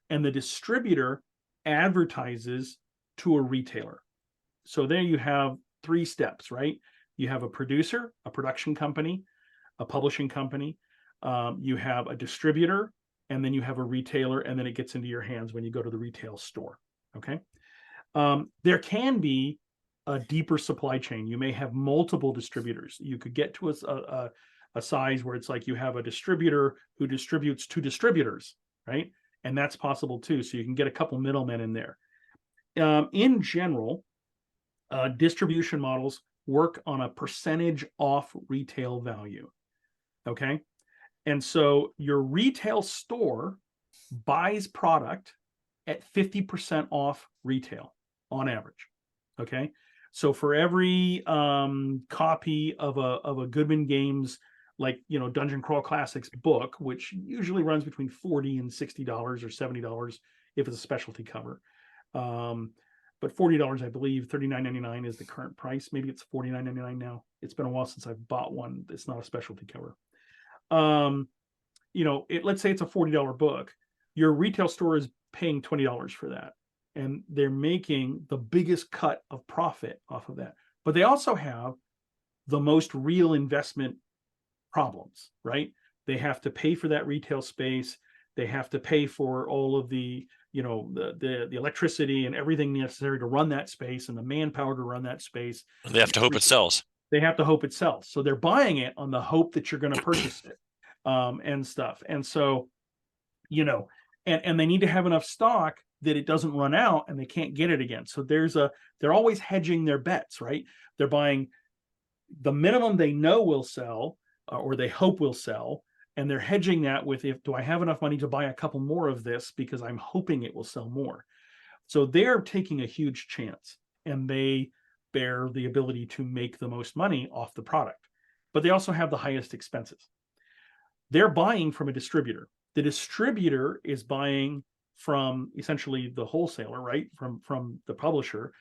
and the distributor advertises to a retailer. So there you have 3 steps, right? You have a producer, a production company, a publishing company. You have a distributor, and then you have a retailer, and then it gets into your hands when you go to the retail store. Okay. There can be a deeper supply chain. You may have multiple distributors. You could get to a size where it's like you have a distributor who distributes to distributors, right? And that's possible too. So you can get a couple middlemen in there. In general, distribution models work on a percentage off retail value. Okay. And so your retail store buys product at 50% off retail on average. Okay. So for every copy of a Goodman Games, like, Dungeon Crawl Classics book, which usually runs between $40 and $60 or $70 if it's a specialty cover. But $40, I believe, $39.99 is the current price. Maybe it's $49.99 now. It's been a while since I've bought one. It's not a specialty cover. Let's say it's a $40 book. Your retail store is paying $20 for that, and they're making the biggest cut of profit off of that. But they also have the most real investment problems, right? They have to pay for that retail space. They have to pay for all of the the electricity and everything necessary to run that space, and the manpower to run that space. They have to hope it sells. They have to hope it sells. So they're buying it on the hope that you're going to purchase it, and stuff. And so, and they need to have enough stock that it doesn't run out and they can't get it again. So they're always hedging their bets, right? They're buying the minimum they know will sell, or they hope will sell. And they're hedging that with, do I have enough money to buy a couple more of this because I'm hoping it will sell more. So they're taking a huge chance, and they bear the ability to make the most money off the product, but they also have the highest expenses. They're buying from a distributor. The distributor is buying from essentially the wholesaler, right? From the publisher,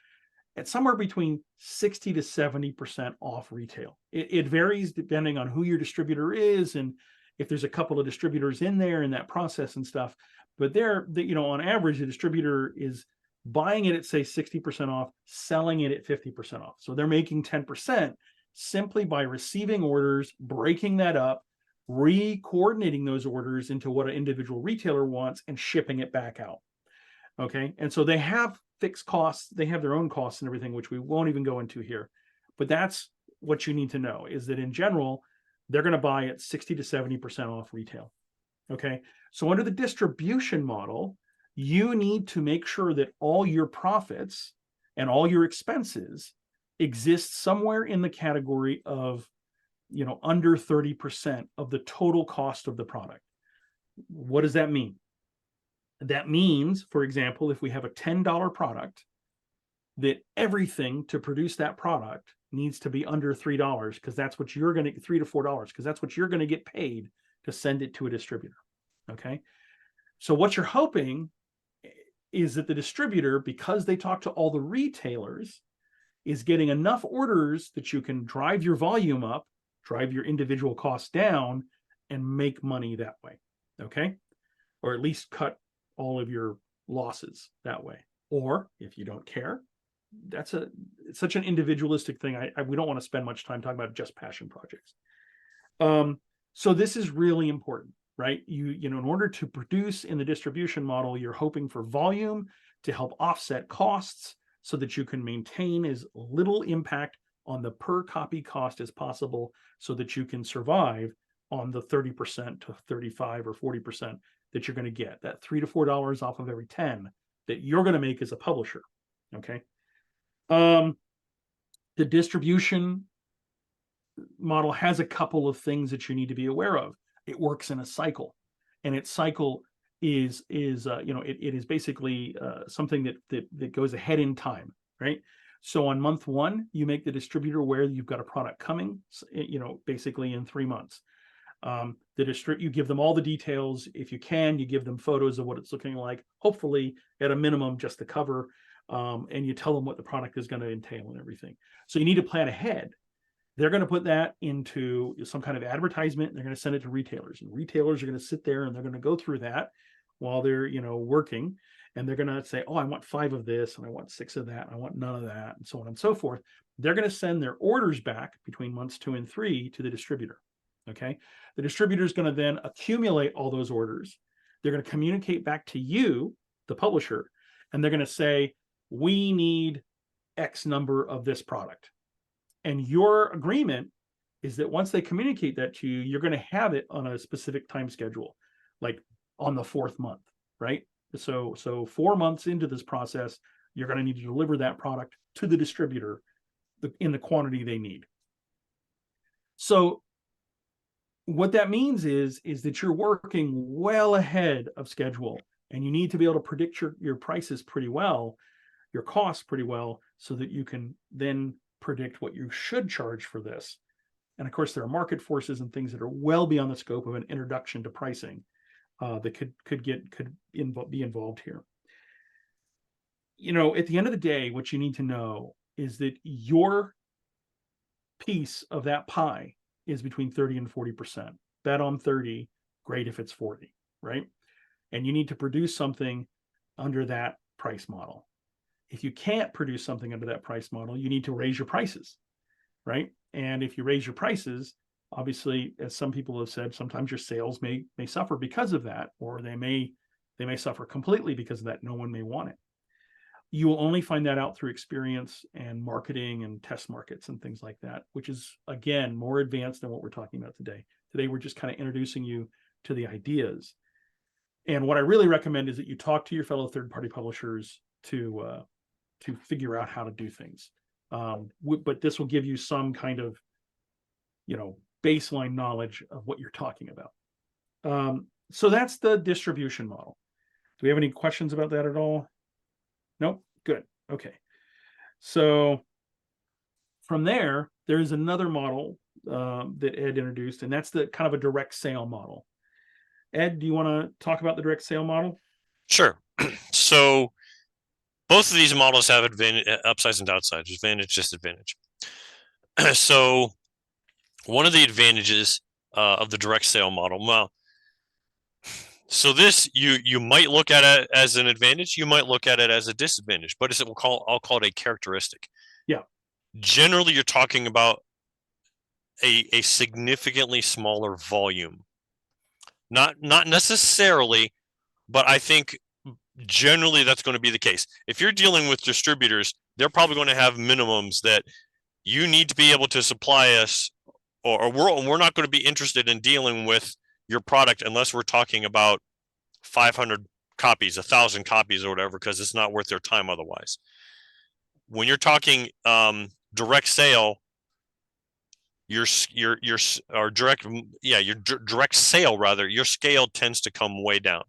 at somewhere between 60 to 70% off retail. It varies depending on who your distributor is, and if there's a couple of distributors in there in that process and stuff. But on average, the distributor is buying it at, say, 60% off, selling it at 50% off. So they're making 10% simply by receiving orders, breaking that up, re-coordinating those orders into what an individual retailer wants, and shipping it back out. Okay. And so they have fixed costs. They have their own costs and everything, which we won't even go into here. But that's what you need to know, is that in general, they're going to buy at 60 to 70% off retail. Okay. So under the distribution model, you need to make sure that all your profits and all your expenses exist somewhere in the category of, under 30% of the total cost of the product. What does that mean? That means, for example, if we have a $10 product, that everything to produce that product needs to be under $3, because that's what you're going to, $3 to $4, because that's what you're going to get paid to send it to a distributor. Okay. So what you're hoping is that the distributor, because they talk to all the retailers, is getting enough orders that you can drive your volume up, drive your individual costs down, and make money that way. Okay. Or at least cut all of your losses that way. Or if you don't care, it's such an individualistic thing. We don't want to spend much time talking about just passion projects. So this is really important, right? In order to produce in the distribution model, you're hoping for volume to help offset costs so that you can maintain as little impact on the per copy cost as possible, so that you can survive on the 30% to 35 or 40% that you're going to get, that $3 to $4 off of every 10 that you're going to make as a publisher. Okay. The distribution model has a couple of things that you need to be aware of. It works in a cycle, and its cycle is it is basically something that goes ahead in time, right? So on month 1, you make the distributor aware that you've got a product coming, basically in 3 months. You give them all the details. If you can, you give them photos of what it's looking like, hopefully at a minimum just the cover, and you tell them what the product is going to entail and everything. So you need to plan ahead. They're going to put that into some kind of advertisement, and they're going to send it to retailers, and retailers are going to sit there and they're going to go through that while they're working, and they're going to say, oh, I want 5 of this, and I want 6 of that, and I want none of that, and so on and so forth. They're going to send their orders back between months 2 and 3 to the distributor. Okay. The distributor is going to then accumulate all those orders. They're going to communicate back to you, the publisher, and they're going to say, we need X number of this product. And your agreement is that once they communicate that to you, you're going to have it on a specific time schedule, like on the 4th month, right? So 4 months into this process, you're going to need to deliver that product to the distributor in the quantity they need. So what that means is that you're working well ahead of schedule, and you need to be able to predict your prices pretty well, your costs pretty well, so that you can then predict what you should charge for this. And of course, there are market forces and things that are well beyond the scope of an introduction to pricing that could be involved here. At the end of the day, what you need to know is that your piece of that pie is between 30 and 40%. Bet on 30, great if it's 40, right? And you need to produce something under that price model. If you can't produce something under that price model, you need to raise your prices, right? And if you raise your prices, obviously, as some people have said, sometimes your sales may suffer because of that, or they may suffer completely because of that. No one may want it. you will only find that out through experience and marketing and test markets and things like that, which is, again, more advanced than what we're talking about today. Today, we're just kind of introducing you to the ideas. And what I really recommend is that you talk to your fellow third-party publishers to figure out how to do things. But this will give you some kind of, baseline knowledge of what you're talking about. So that's the distribution model. Do we have any questions about that at all? Nope. Good. Okay. So from there is another model that Ed introduced, and that's the kind of a direct sale model. Ed, do you want to talk about the direct sale model? Sure. So both of these models have upsides and downsides, advantage, disadvantage. So one of the advantages of the direct sale model, well, so this you might look at it as an advantage, you might look at it as a disadvantage, but I'll call it a characteristic. Yeah. Generally, you're talking about a significantly smaller volume. Not necessarily, but I think generally that's going to be the case. If you're dealing with distributors, they're probably going to have minimums that you need to be able to supply us, or we're not going to be interested in dealing with your product unless we're talking about 500 copies, 1,000 copies, or whatever, because it's not worth their time otherwise. When you're talking direct sale, your direct sale rather, your scale tends to come way down.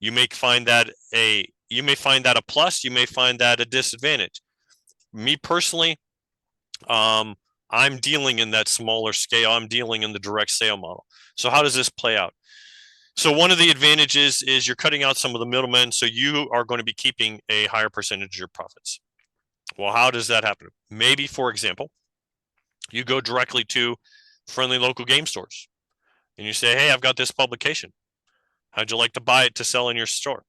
You may find that a plus, you may find that a disadvantage. Me personally, I'm dealing in that smaller scale. I'm dealing in the direct sale model. So how does this play out? So one of the advantages is you're cutting out some of the middlemen, so you are going to be keeping a higher percentage of your profits. Well, how does that happen? Maybe, for example, you go directly to friendly local game stores and you say, hey, I've got this publication. How'd you like to buy it to sell in your store?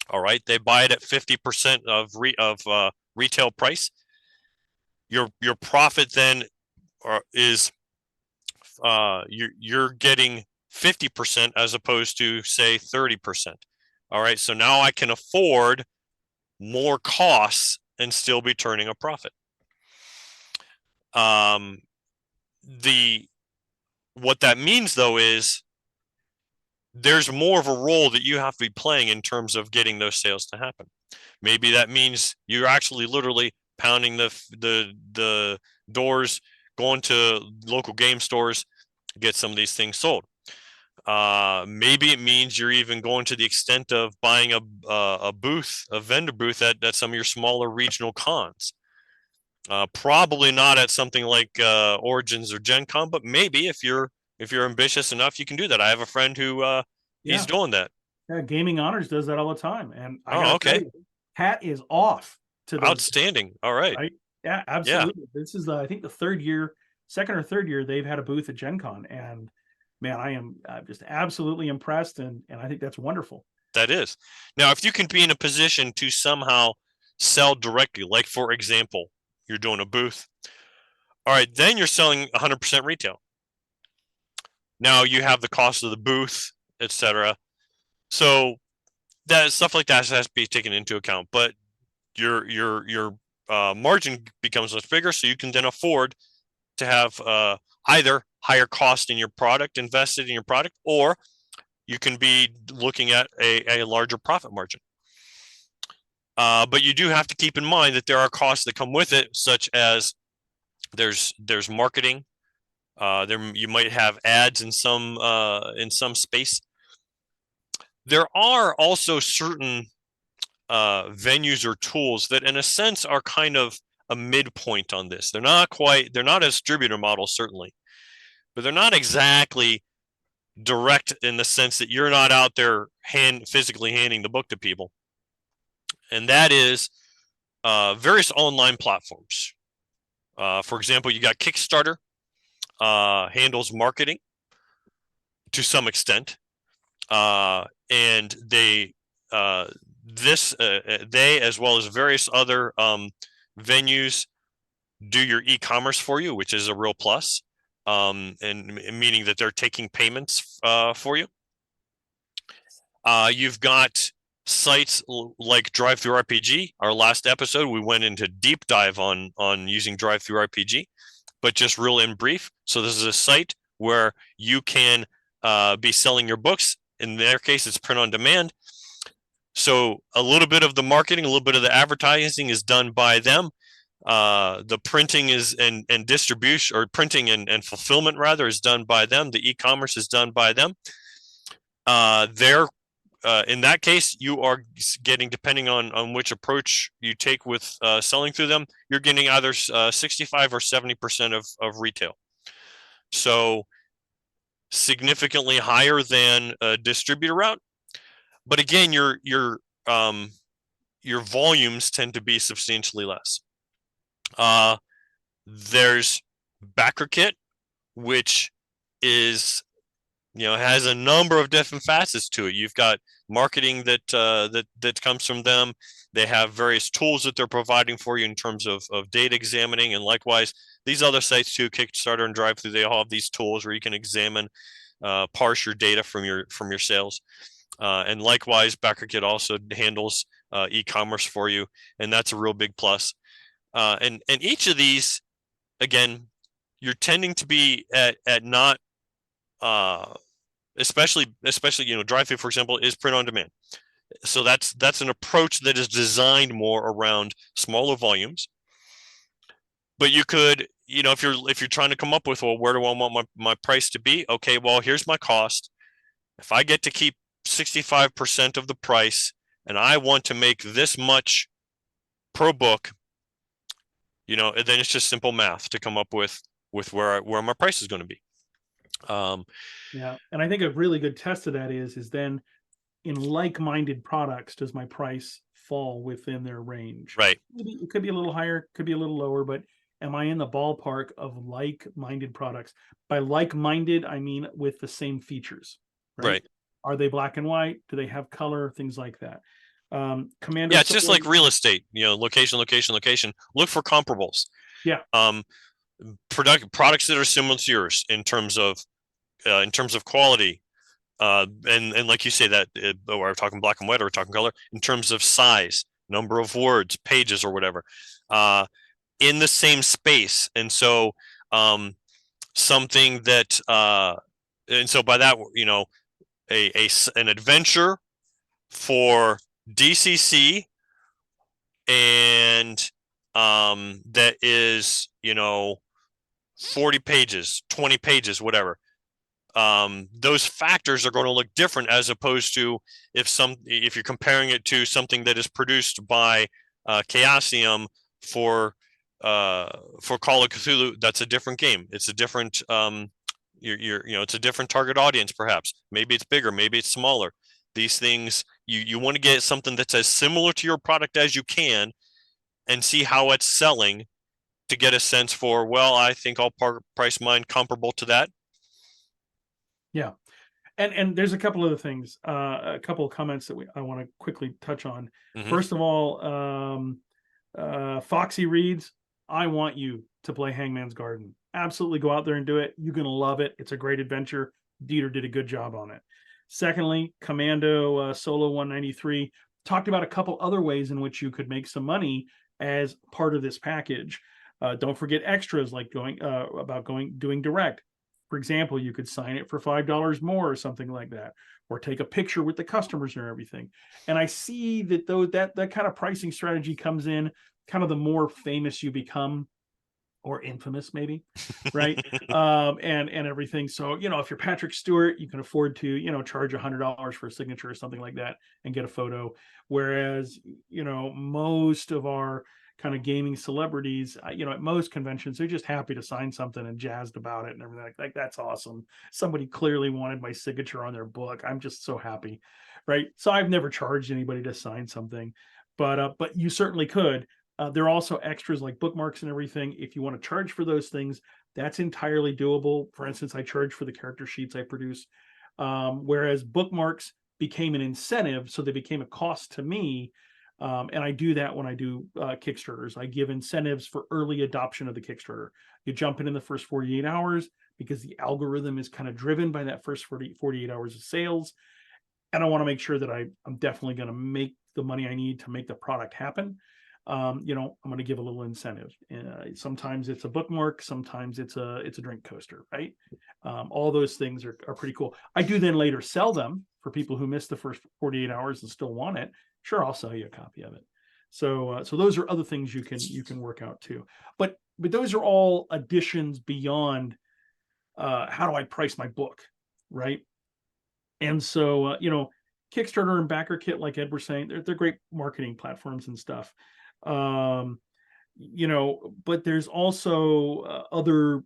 All right, they buy it at 50% of retail price. Your profit then is you're getting 50% as opposed to, say, 30%. All right, so now I can afford more costs and still be turning a profit. What that means, though, is there's more of a role that you have to be playing in terms of getting those sales to happen. Maybe that means you're actually literally pounding the doors, going to local game stores, get some of these things sold. Maybe it means you're even going to the extent of buying a booth, a vendor booth at some of your smaller regional cons. Probably not at something like Origins or Gen Con, but maybe if you're ambitious enough, you can do that. I have a friend who he's doing that. Yeah, Gaming Honors does that all the time, and okay, hat is off to those. Outstanding. All right. Yeah, absolutely. Yeah. This is I think the second or third year they've had a booth at Gen Con, and man, I'm just absolutely impressed, and I think that's wonderful. That is. Now, if you can be in a position to somehow sell directly, like for example, you're doing a booth. All right, then you're selling 100% retail. Now you have the cost of the booth, etc. So that stuff like that has to be taken into account. But your margin becomes much bigger, so you can then afford to have either higher cost in your product, invested in your product, or you can be looking at a larger profit margin. But you do have to keep in mind that there are costs that come with it, such as there's marketing. You might have ads in some space. There are also certain venues or tools that, in a sense, are kind of a midpoint on this. They're not a distributor model, certainly, but they're not exactly direct in the sense that you're not out there physically handing the book to people. And that is various online platforms. For example, you got Kickstarter, handles marketing to some extent, and they as well as various other venues do your e-commerce for you, which is a real plus, and meaning that they're taking payments for you. You've got sites like Drive-Thru RPG. Our last episode, we went into deep dive on using Drive-Thru RPG, but just real in brief. So this is a site where you can be selling your books. In their case, it's print on demand. So a little bit of the marketing, a little bit of the advertising is done by them. The printing is and distribution, or printing and fulfillment rather, is done by them. The e-commerce is done by them. They're in that case, you are getting, depending on which approach you take with selling through them, you're getting either 65 or 70% of retail. So significantly higher than a distributor route. But again, your volumes tend to be substantially less. There's BackerKit, which is, has a number of different facets to it. You've got marketing that comes from them. They have various tools that they're providing for you in terms of data examining, and likewise these other sites too, Kickstarter and Drive-Thru, they all have these tools where you can examine, parse your data from your sales. And likewise, BackerKit also handles e-commerce for you, and that's a real big plus. And each of these, again, you're tending to be at not especially Drive-Thru, for example, is print on demand. So that's an approach that is designed more around smaller volumes. But you could, if you're trying to come up with, well, where do I want my price to be? Okay, well, here's my cost. If I get to keep 65% of the price and I want to make this much per book, then it's just simple math to come up with where my price is going to be. Yeah, and I think a really good test of that is then, in like-minded products, does my price fall within their range? Right. Maybe it could be a little higher, could be a little lower, but am I in the ballpark of like-minded products? By like-minded, I mean with the same features, right? Are they black and white? Do they have color? Things like that. Commando. Yeah, it's just like real estate. Location. Look for comparables. Yeah. Products that are similar to yours in terms of quality, and like you say that, we're talking black and white or we're talking color, in terms of size, number of words, pages, or whatever, in the same space. And so something that and so by that, an adventure for DCC, and that is 40 pages, 20 pages, whatever. Those factors are going to look different, as opposed to if you're comparing it to something that is produced by Chaosium for Call of Cthulhu. That's a different game. It's a different it's a different target audience. Perhaps maybe it's bigger, maybe it's smaller. These things, you want to get something that's as similar to your product as you can, and see how it's selling, to get a sense for, well, I think I'll price mine comparable to that. Yeah. And there's a couple other things, a couple of comments that I want to quickly touch on. Mm-hmm. First of all, Foxy reads, I want you to play Hangman's Garden. Absolutely go out there and do it. You're going to love it. It's a great adventure. Dieter did a good job on it. Secondly, Commando Solo 193 talked about a couple other ways in which you could make some money as part of this package. Don't forget extras like doing direct. For example, you could sign it for $5 more or something like that, or take a picture with the customers and everything. And I see that that kind of pricing strategy comes in kind of the more famous you become, or infamous maybe, right? And everything. So, if you're Patrick Stewart, you can afford to, charge $100 for a signature or something like that and get a photo. Whereas, most of our kind of gaming celebrities, at most conventions, they're just happy to sign something and jazzed about it and everything. Like that's awesome. Somebody clearly wanted my signature on their book. I'm just so happy, right? So I've never charged anybody to sign something, but you certainly could. There are also extras like bookmarks and everything. If you want to charge for those things, that's entirely doable. For instance, I charge for the character sheets I produce, whereas bookmarks became an incentive, so they became a cost to me. And I do that when I do Kickstarters. I give incentives for early adoption of the Kickstarter. You jump in the first 48 hours because the algorithm is kind of driven by that first 48 hours of sales. and I want to make sure that I'm definitely going to make the money I need to make the product happen. I'm going to give a little incentive. Sometimes it's a bookmark, sometimes it's a drink coaster, right? All those things are pretty cool. I do then later sell them for people who missed the first 48 hours and still want it. Sure, I'll sell you a copy of it. So those are other things you can work out too. But those are all additions beyond how do I price my book, right? And so Kickstarter and BackerKit, like Ed was saying, they're great marketing platforms and stuff. But there's also other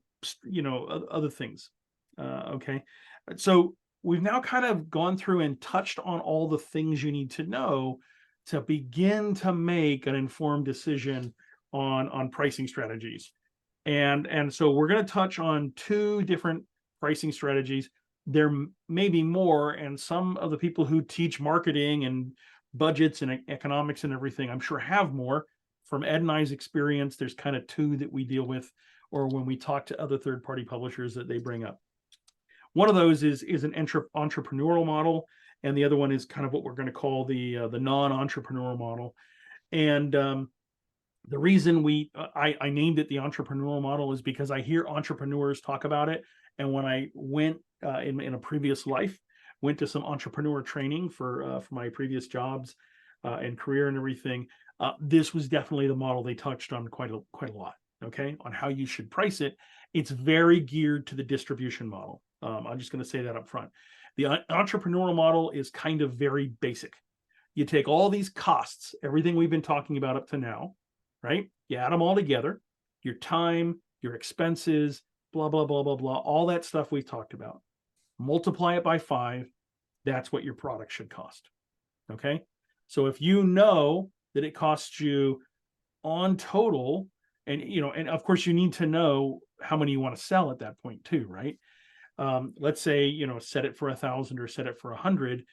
things. Okay, so we've now kind of gone through and touched on all the things you need to know to begin to make an informed decision on pricing strategies. And so we're going to touch on 2 different pricing strategies. There may be more, and some of the people who teach marketing and budgets and economics and everything, I'm sure have more. From Ed and I's experience, there's kind of 2 that we deal with, or when we talk to other third-party publishers that they bring up. One of those is an entrepreneurial model, and the other one is kind of what we're going to call the non-entrepreneurial model. And the reason I named it the entrepreneurial model is because I hear entrepreneurs talk about it, and when I went in a previous life, went to some entrepreneur training for my previous jobs and career and everything. This was definitely the model they touched on quite a lot. Okay, on how you should price it. It's very geared to the distribution model. I'm just going to say that up front. The entrepreneurial model is kind of very basic. You take all these costs, everything we've been talking about up to now, right? You add them all together, your time, your expenses, blah, blah, blah, blah, blah, all that stuff we've talked about. Multiply it by 5. That's what your product should cost. Okay. So if you know that it costs you on total, and of course you need to know how many you want to sell at that point too, right? Let's say, set it for 1,000 or set it for 100.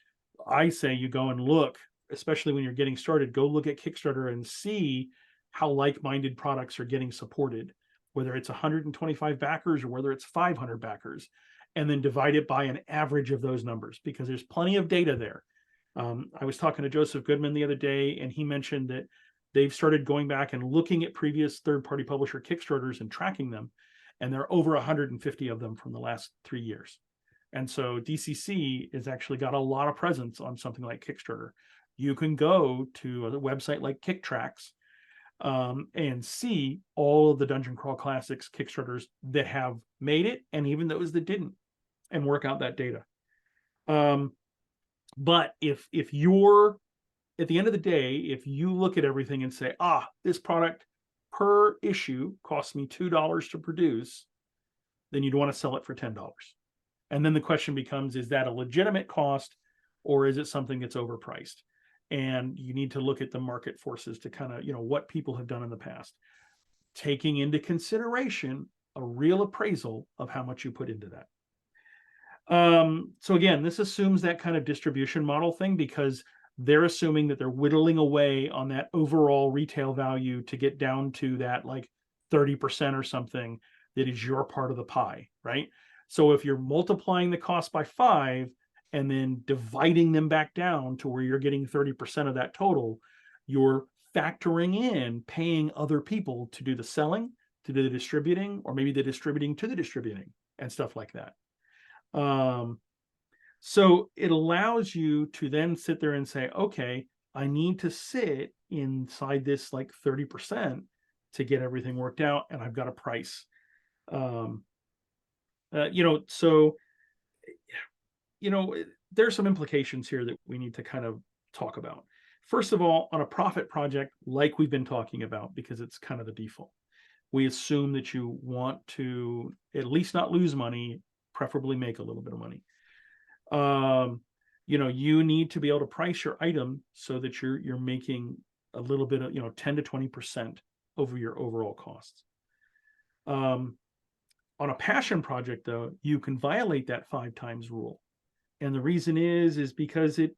I say you go and look, especially when you're getting started, go look at Kickstarter and see how like-minded products are getting supported, whether it's 125 backers or whether it's 500 backers, and then divide it by an average of those numbers, because there's plenty of data there. I was talking to Joseph Goodman the other day, and he mentioned that they've started going back and looking at previous third-party publisher Kickstarters and tracking them, and there are over 150 of them from the last 3 years. And so DCC has actually got a lot of presence on something like Kickstarter. You can go to a website like KickTracks and see all of the Dungeon Crawl Classics Kickstarters that have made it, and even those that didn't, and work out that data. But if you're, at the end of the day, if you look at everything and say, this product per issue costs me $2 to produce, then you'd want to sell it for $10. And then the question becomes, is that a legitimate cost, or is it something that's overpriced? And you need to look at the market forces to kind of, what people have done in the past, taking into consideration a real appraisal of how much you put into that. So again, this assumes that kind of distribution model thing, because they're assuming that they're whittling away on that overall retail value to get down to that like 30% or something that is your part of the pie, right? So if you're multiplying the cost by 5 and then dividing them back down to where you're getting 30% of that total, you're factoring in paying other people to do the selling, to do the distributing, or maybe the distributing to the distributing and stuff like that. So it allows you to then sit there and say, okay, I need to sit inside this like 30% to get everything worked out, and I've got a price. There's some implications here that we need to kind of talk about. First of all, on a profit project, like we've been talking about, because it's kind of the default, we assume that you want to at least not lose money, preferably make a little bit of money. You need to be able to price your item so that you're making a little bit of, 10 to 20% over your overall costs. On a passion project, though, you can violate that 5 times rule. And the reason is because it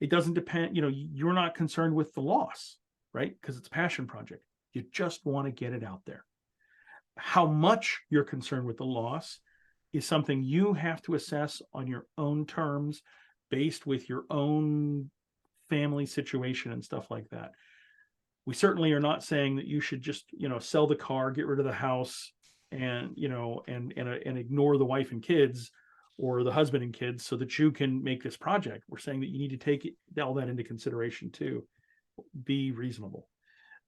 doesn't depend, you're not concerned with the loss, right? Because it's a passion project. You just want to get it out there. How much you're concerned with the loss is something you have to assess on your own terms based with your own family situation and stuff like that. We certainly are not saying that you should just, sell the car, get rid of the house, and and ignore the wife and kids or the husband and kids so that you can make this project. We're saying that you need to take all that into consideration too. Be reasonable.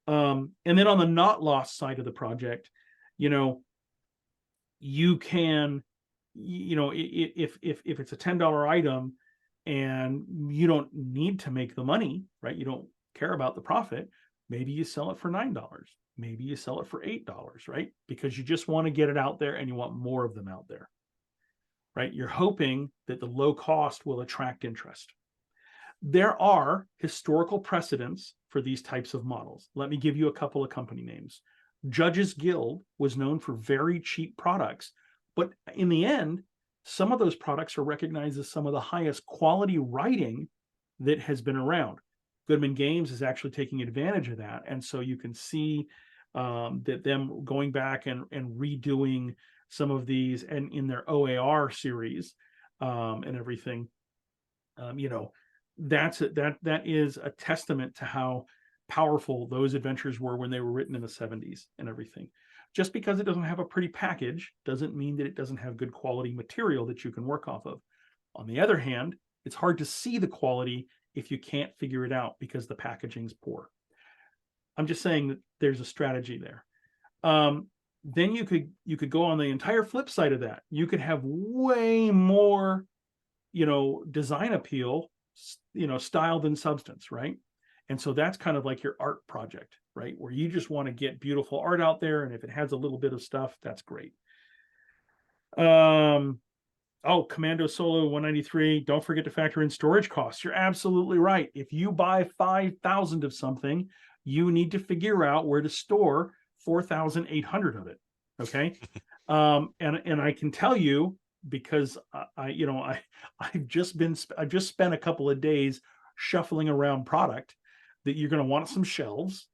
And then on the not lost side of the project, you can, if it's a $10 item and you don't need to make the money, right? You don't care about the profit. Maybe you sell it for $9. Maybe you sell it for $8, right? Because you just want to get it out there and you want more of them out there, right? You're hoping that the low cost will attract interest. There are historical precedents for these types of models. Let me give you a couple of company names. Judges Guild was known for very cheap products, but in the end, some of those products are recognized as some of the highest quality writing that has been around. Goodman Games is actually taking advantage of that. And so you can see that them going back and redoing some of these and in their OAR series and everything, that is a testament to how powerful those adventures were when they were written in the 70s and everything. Just because it doesn't have a pretty package doesn't mean that it doesn't have good quality material that you can work off of. On the other hand, it's hard to see the quality if you can't figure it out because the packaging's poor. I'm just saying that there's a strategy there. Then you could go on the entire flip side of that. You could have way more, design appeal, style than substance, right? And so that's kind of like your art project, right? Where you just want to get beautiful art out there. And if it has a little bit of stuff, that's great. Commando Solo 193. Don't forget to factor in storage costs. You're absolutely right. If you buy 5,000 of something, you need to figure out where to store 4,800 of it. Okay. And I can tell you, because I've just spent a couple of days shuffling around product, that you're going to want some shelves,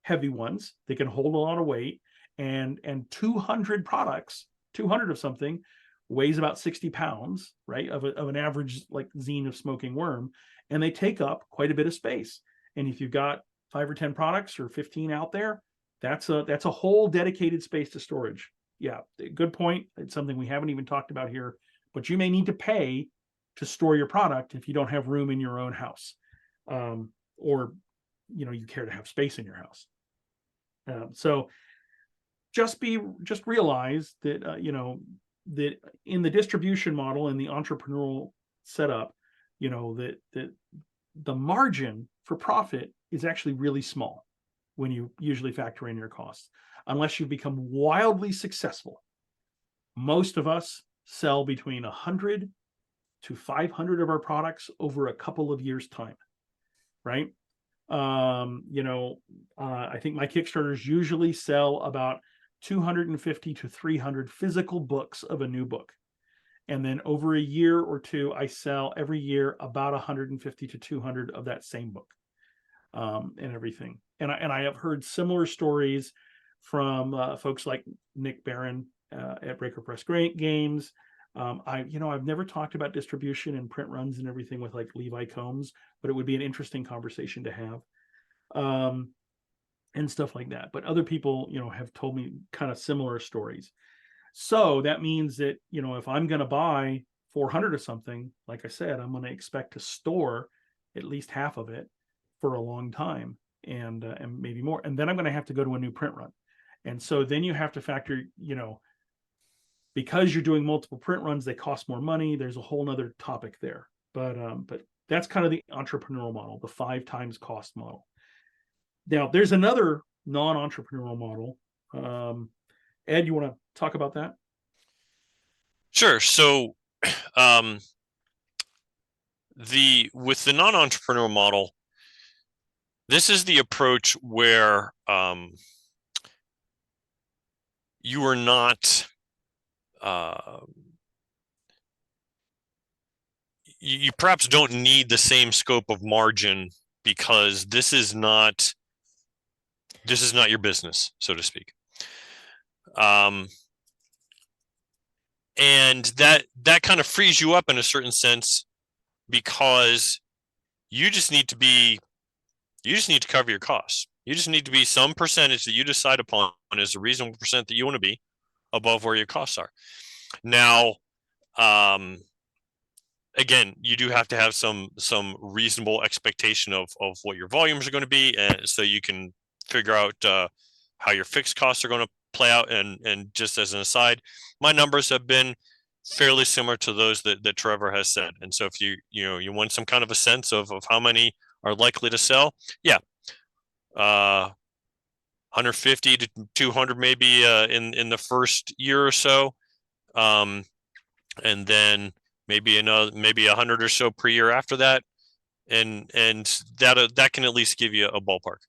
heavy ones. They can hold a lot of weight, and 200 products, 200 of something weighs about 60 pounds, right? Of an average like zine of Smoking Wyrm, and they take up quite a bit of space. And if you've got 5 or 10 products or 15 out there, that's a whole dedicated space to storage. Yeah, good point. It's something we haven't even talked about here, but you may need to pay to store your product if you don't have room in your own house, or you care to have space in your house. So just realize that that in the distribution model and the entrepreneurial setup, that the margin for profit is actually really small when you usually factor in your costs, unless you become wildly successful. Most of us sell between 100 to 500 of our products over a couple of years' time, right? I think my Kickstarters usually sell about 250 to 300 physical books of a new book. And then over a year or two, I sell every year about 150 to 200 of that same book, and everything. And I have heard similar stories from folks like Nick Barron at Breaker Press Games. I've never talked about distribution and print runs and everything with like Levi Combs, but it would be an interesting conversation to have, and stuff like that. But other people, have told me kind of similar stories. So that means that, if I'm going to buy 400 or something, like I said, I'm going to expect to store at least half of it for a long time, and maybe more. And then I'm going to have to go to a new print run. And so then you have to factor, because you're doing multiple print runs, they cost more money. There's a whole nother topic there. But that's kind of the entrepreneurial model, the 5 times cost model. Now, there's another non-entrepreneurial model. Ed, you want to talk about that? Sure. So, with the non-entrepreneurial model, this is the approach where you are not you perhaps don't need the same scope of margin, because this is not your business, so to speak. And that kind of frees you up in a certain sense because you just need to be, you just need to cover your costs. You just need to be some percentage that you decide upon is a reasonable percent that you want to be above where your costs are. Now, again, you do have to have some reasonable expectation of what your volumes are going to be, and so you can figure out how your fixed costs are going to play out. And just as an aside, my numbers have been fairly similar to those that Trevor has said. And so if you want some kind of a sense of how many are likely to sell, yeah, 150 to 200 maybe in the first year or so, and then maybe 100 or so per year after that, and that can at least give you a ballpark.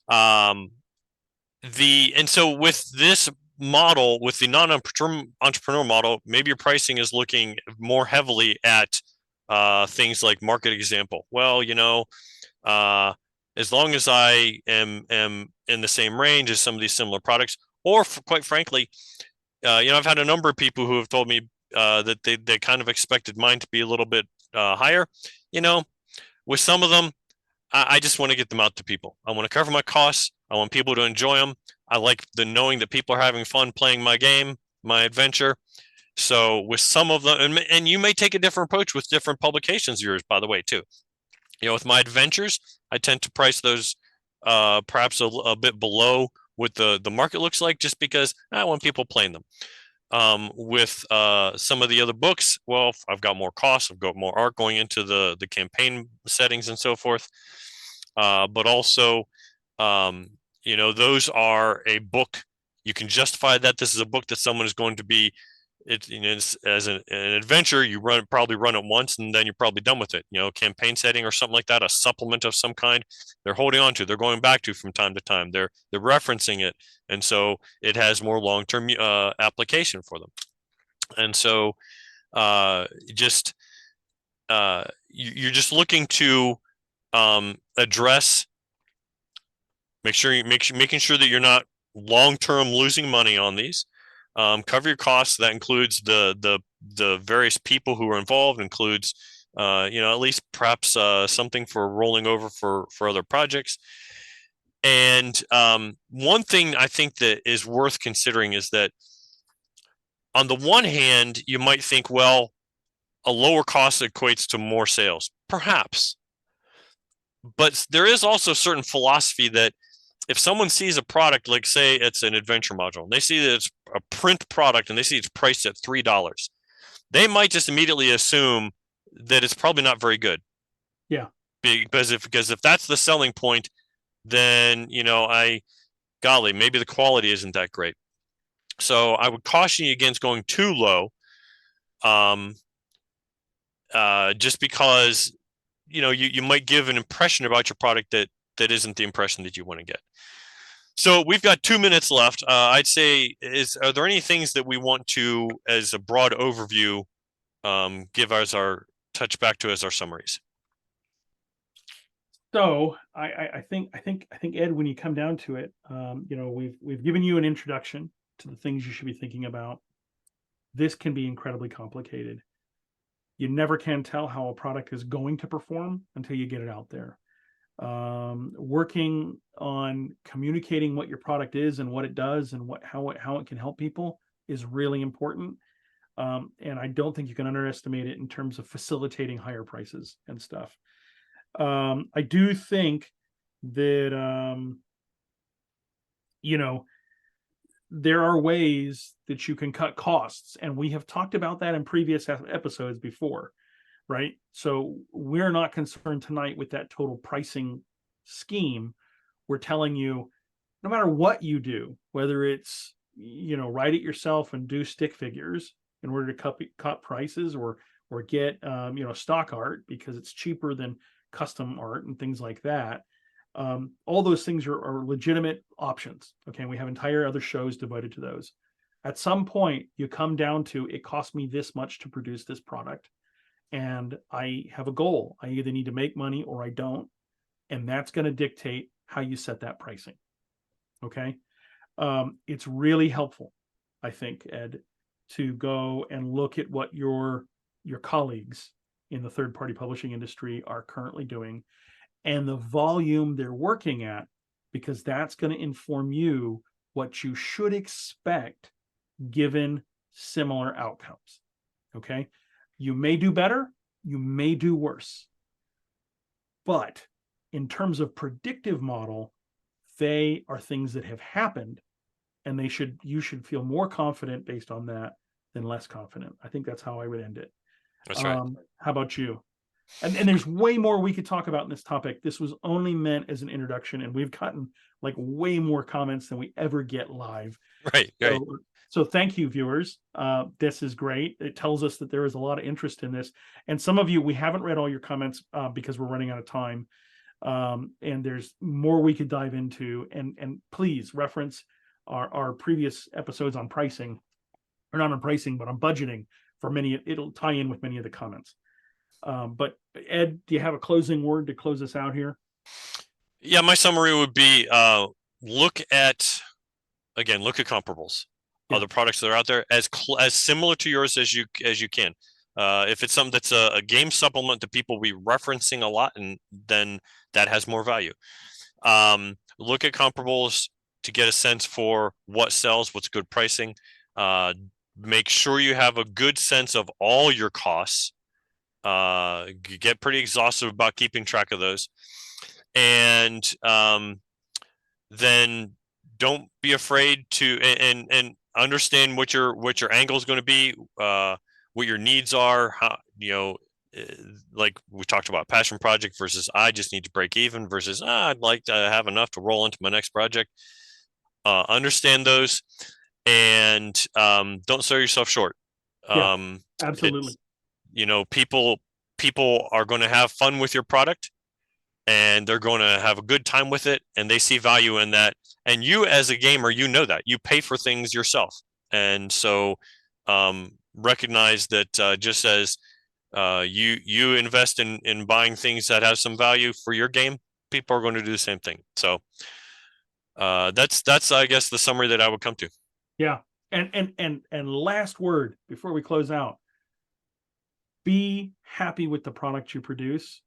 And so with this model, with the non-entrepreneur model, maybe your pricing is looking more heavily at things like market example. Well, as long as I am in the same range as some of these similar products, or quite frankly, I've had a number of people who have told me that they kind of expected mine to be a little bit higher. With some of them, I just want to get them out to people. I want to cover my costs. I want people to enjoy them. I like the knowing that people are having fun playing my game, my adventure. So with some of them, and you may take a different approach with different publications of yours, by the way, too. With my adventures, I tend to price those perhaps a bit below what the market looks like, just because I want people playing them. With some of the other books, well, I've got more costs, I've got more art going into the campaign settings and so forth. But also, those are a book. You can justify that this is a book that someone is going to be, it's as an adventure. You probably run it once and then you're probably done with it. Campaign setting or something like that, a supplement of some kind. They're holding on to, they're going back to from time to time. They're referencing it, and so it has more long-term application for them. And so you're just looking to address, making sure that you're not long-term losing money on these. Cover your costs. That includes the various people who are involved, includes at least perhaps something for rolling over for other projects. And one thing I think that is worth considering is that on the one hand, you might think, well, a lower cost equates to more sales, perhaps. But there is also a certain philosophy that if someone sees a product, like say it's an adventure module, and they see that it's a print product and they see it's priced at $3, they might just immediately assume that it's probably not very good. Yeah. Because if that's the selling point, then golly, maybe the quality isn't that great. So I would caution you against going too low, just because you might give an impression about your product that isn't the impression that you want to get. So we've got 2 minutes left. I'd say, are there any things that we want to, as a broad overview, give as our touch back to as our summaries? So I think Ed, when you come down to it, we've given you an introduction to the things you should be thinking about. This can be incredibly complicated. You never can tell how a product is going to perform until you get it out there. Working on communicating what your product is and what it does and how it can help people is really important. And I don't think you can underestimate it in terms of facilitating higher prices and stuff. I do think that there are ways that you can cut costs, and we have talked about that in previous episodes before, right? So we're not concerned tonight with that total pricing scheme. We're telling you, no matter what you do, whether it's write it yourself and do stick figures in order to cut prices, or get stock art because it's cheaper than custom art and things like that. All those things are legitimate options. Okay, we have entire other shows devoted to those. At some point, you come down to, it costs me this much to produce this product, and I have a goal. I either need to make money or I don't, and that's going to dictate how you set that pricing. Okay, it's really helpful, I think, Ed, to go and look at what your colleagues in the third-party publishing industry are currently doing, and the volume they're working at, because that's going to inform you what you should expect given similar outcomes. Okay. You may do better, you may do worse. But in terms of predictive model, they are things that have happened, and you should feel more confident based on that than less confident. I think that's how I would end it. That's right. How about you? And there's way more we could talk about in this topic. This was only meant as an introduction, and we've gotten like way more comments than we ever get live. Right. So thank you, viewers. This is great. It tells us that there is a lot of interest in this. And some of you, we haven't read all your comments because we're running out of time. And there's more we could dive into. And please reference our previous episodes on pricing, or not on pricing, but on budgeting for many. It'll tie in with many of the comments. But Ed, do you have a closing word to close us out here? Yeah, my summary would be look at comparables. Yeah. Other products that are out there as similar to yours as you can. If it's something that's a game supplement that people will be referencing a lot, and then that has more value. Look at comparables to get a sense for what sells, what's good pricing. Make sure you have a good sense of all your costs. Get pretty exhaustive about keeping track of those, and then don't be afraid to and understand what your angle is going to be, what your needs are, how, like we talked about, passion project versus I just need to break even versus I'd like to have enough to roll into my next project. Understand those, and don't sell yourself short. Absolutely. People are going to have fun with your product, and they're going to have a good time with it, and they see value in that. And you, as a gamer, that you pay for things yourself, and so recognize that just as you invest in buying things that have some value for your game, people are going to do the same thing. So that's I guess the summary that I would come to. Yeah, and last word before we close out: be happy with the product you produce,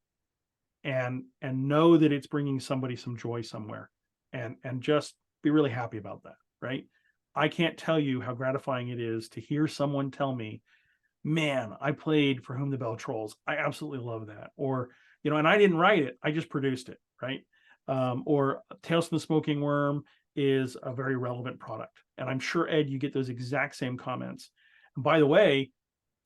and know that it's bringing somebody some joy somewhere, and just be really happy about that. Right? I can't tell you how gratifying it is to hear someone tell me, man, I played For Whom the Bell Trolls. I absolutely love that. Or, and I didn't write it, I just produced it. Right? Or Tales from the Smoking Wyrm is a very relevant product. And I'm sure, Ed, you get those exact same comments. And by the way,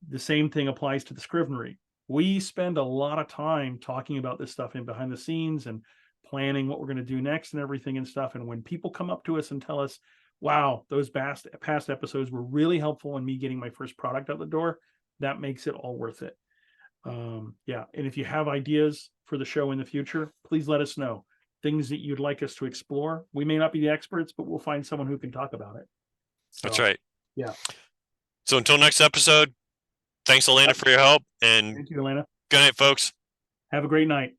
the same thing applies to the Scrivenery. We spend a lot of time talking about this stuff in behind the scenes and planning what we're going to do next and everything and stuff. And when people come up to us and tell us, wow, those past episodes were really helpful in me getting my first product out the door, that makes it all worth it. Yeah. And if you have ideas for the show in the future, please let us know. Things that you'd like us to explore. We may not be the experts, but we'll find someone who can talk about it. So, that's right. Yeah. So until next episode, thanks, Elena, for your help. And thank you, Elena. Good night, folks. Have a great night.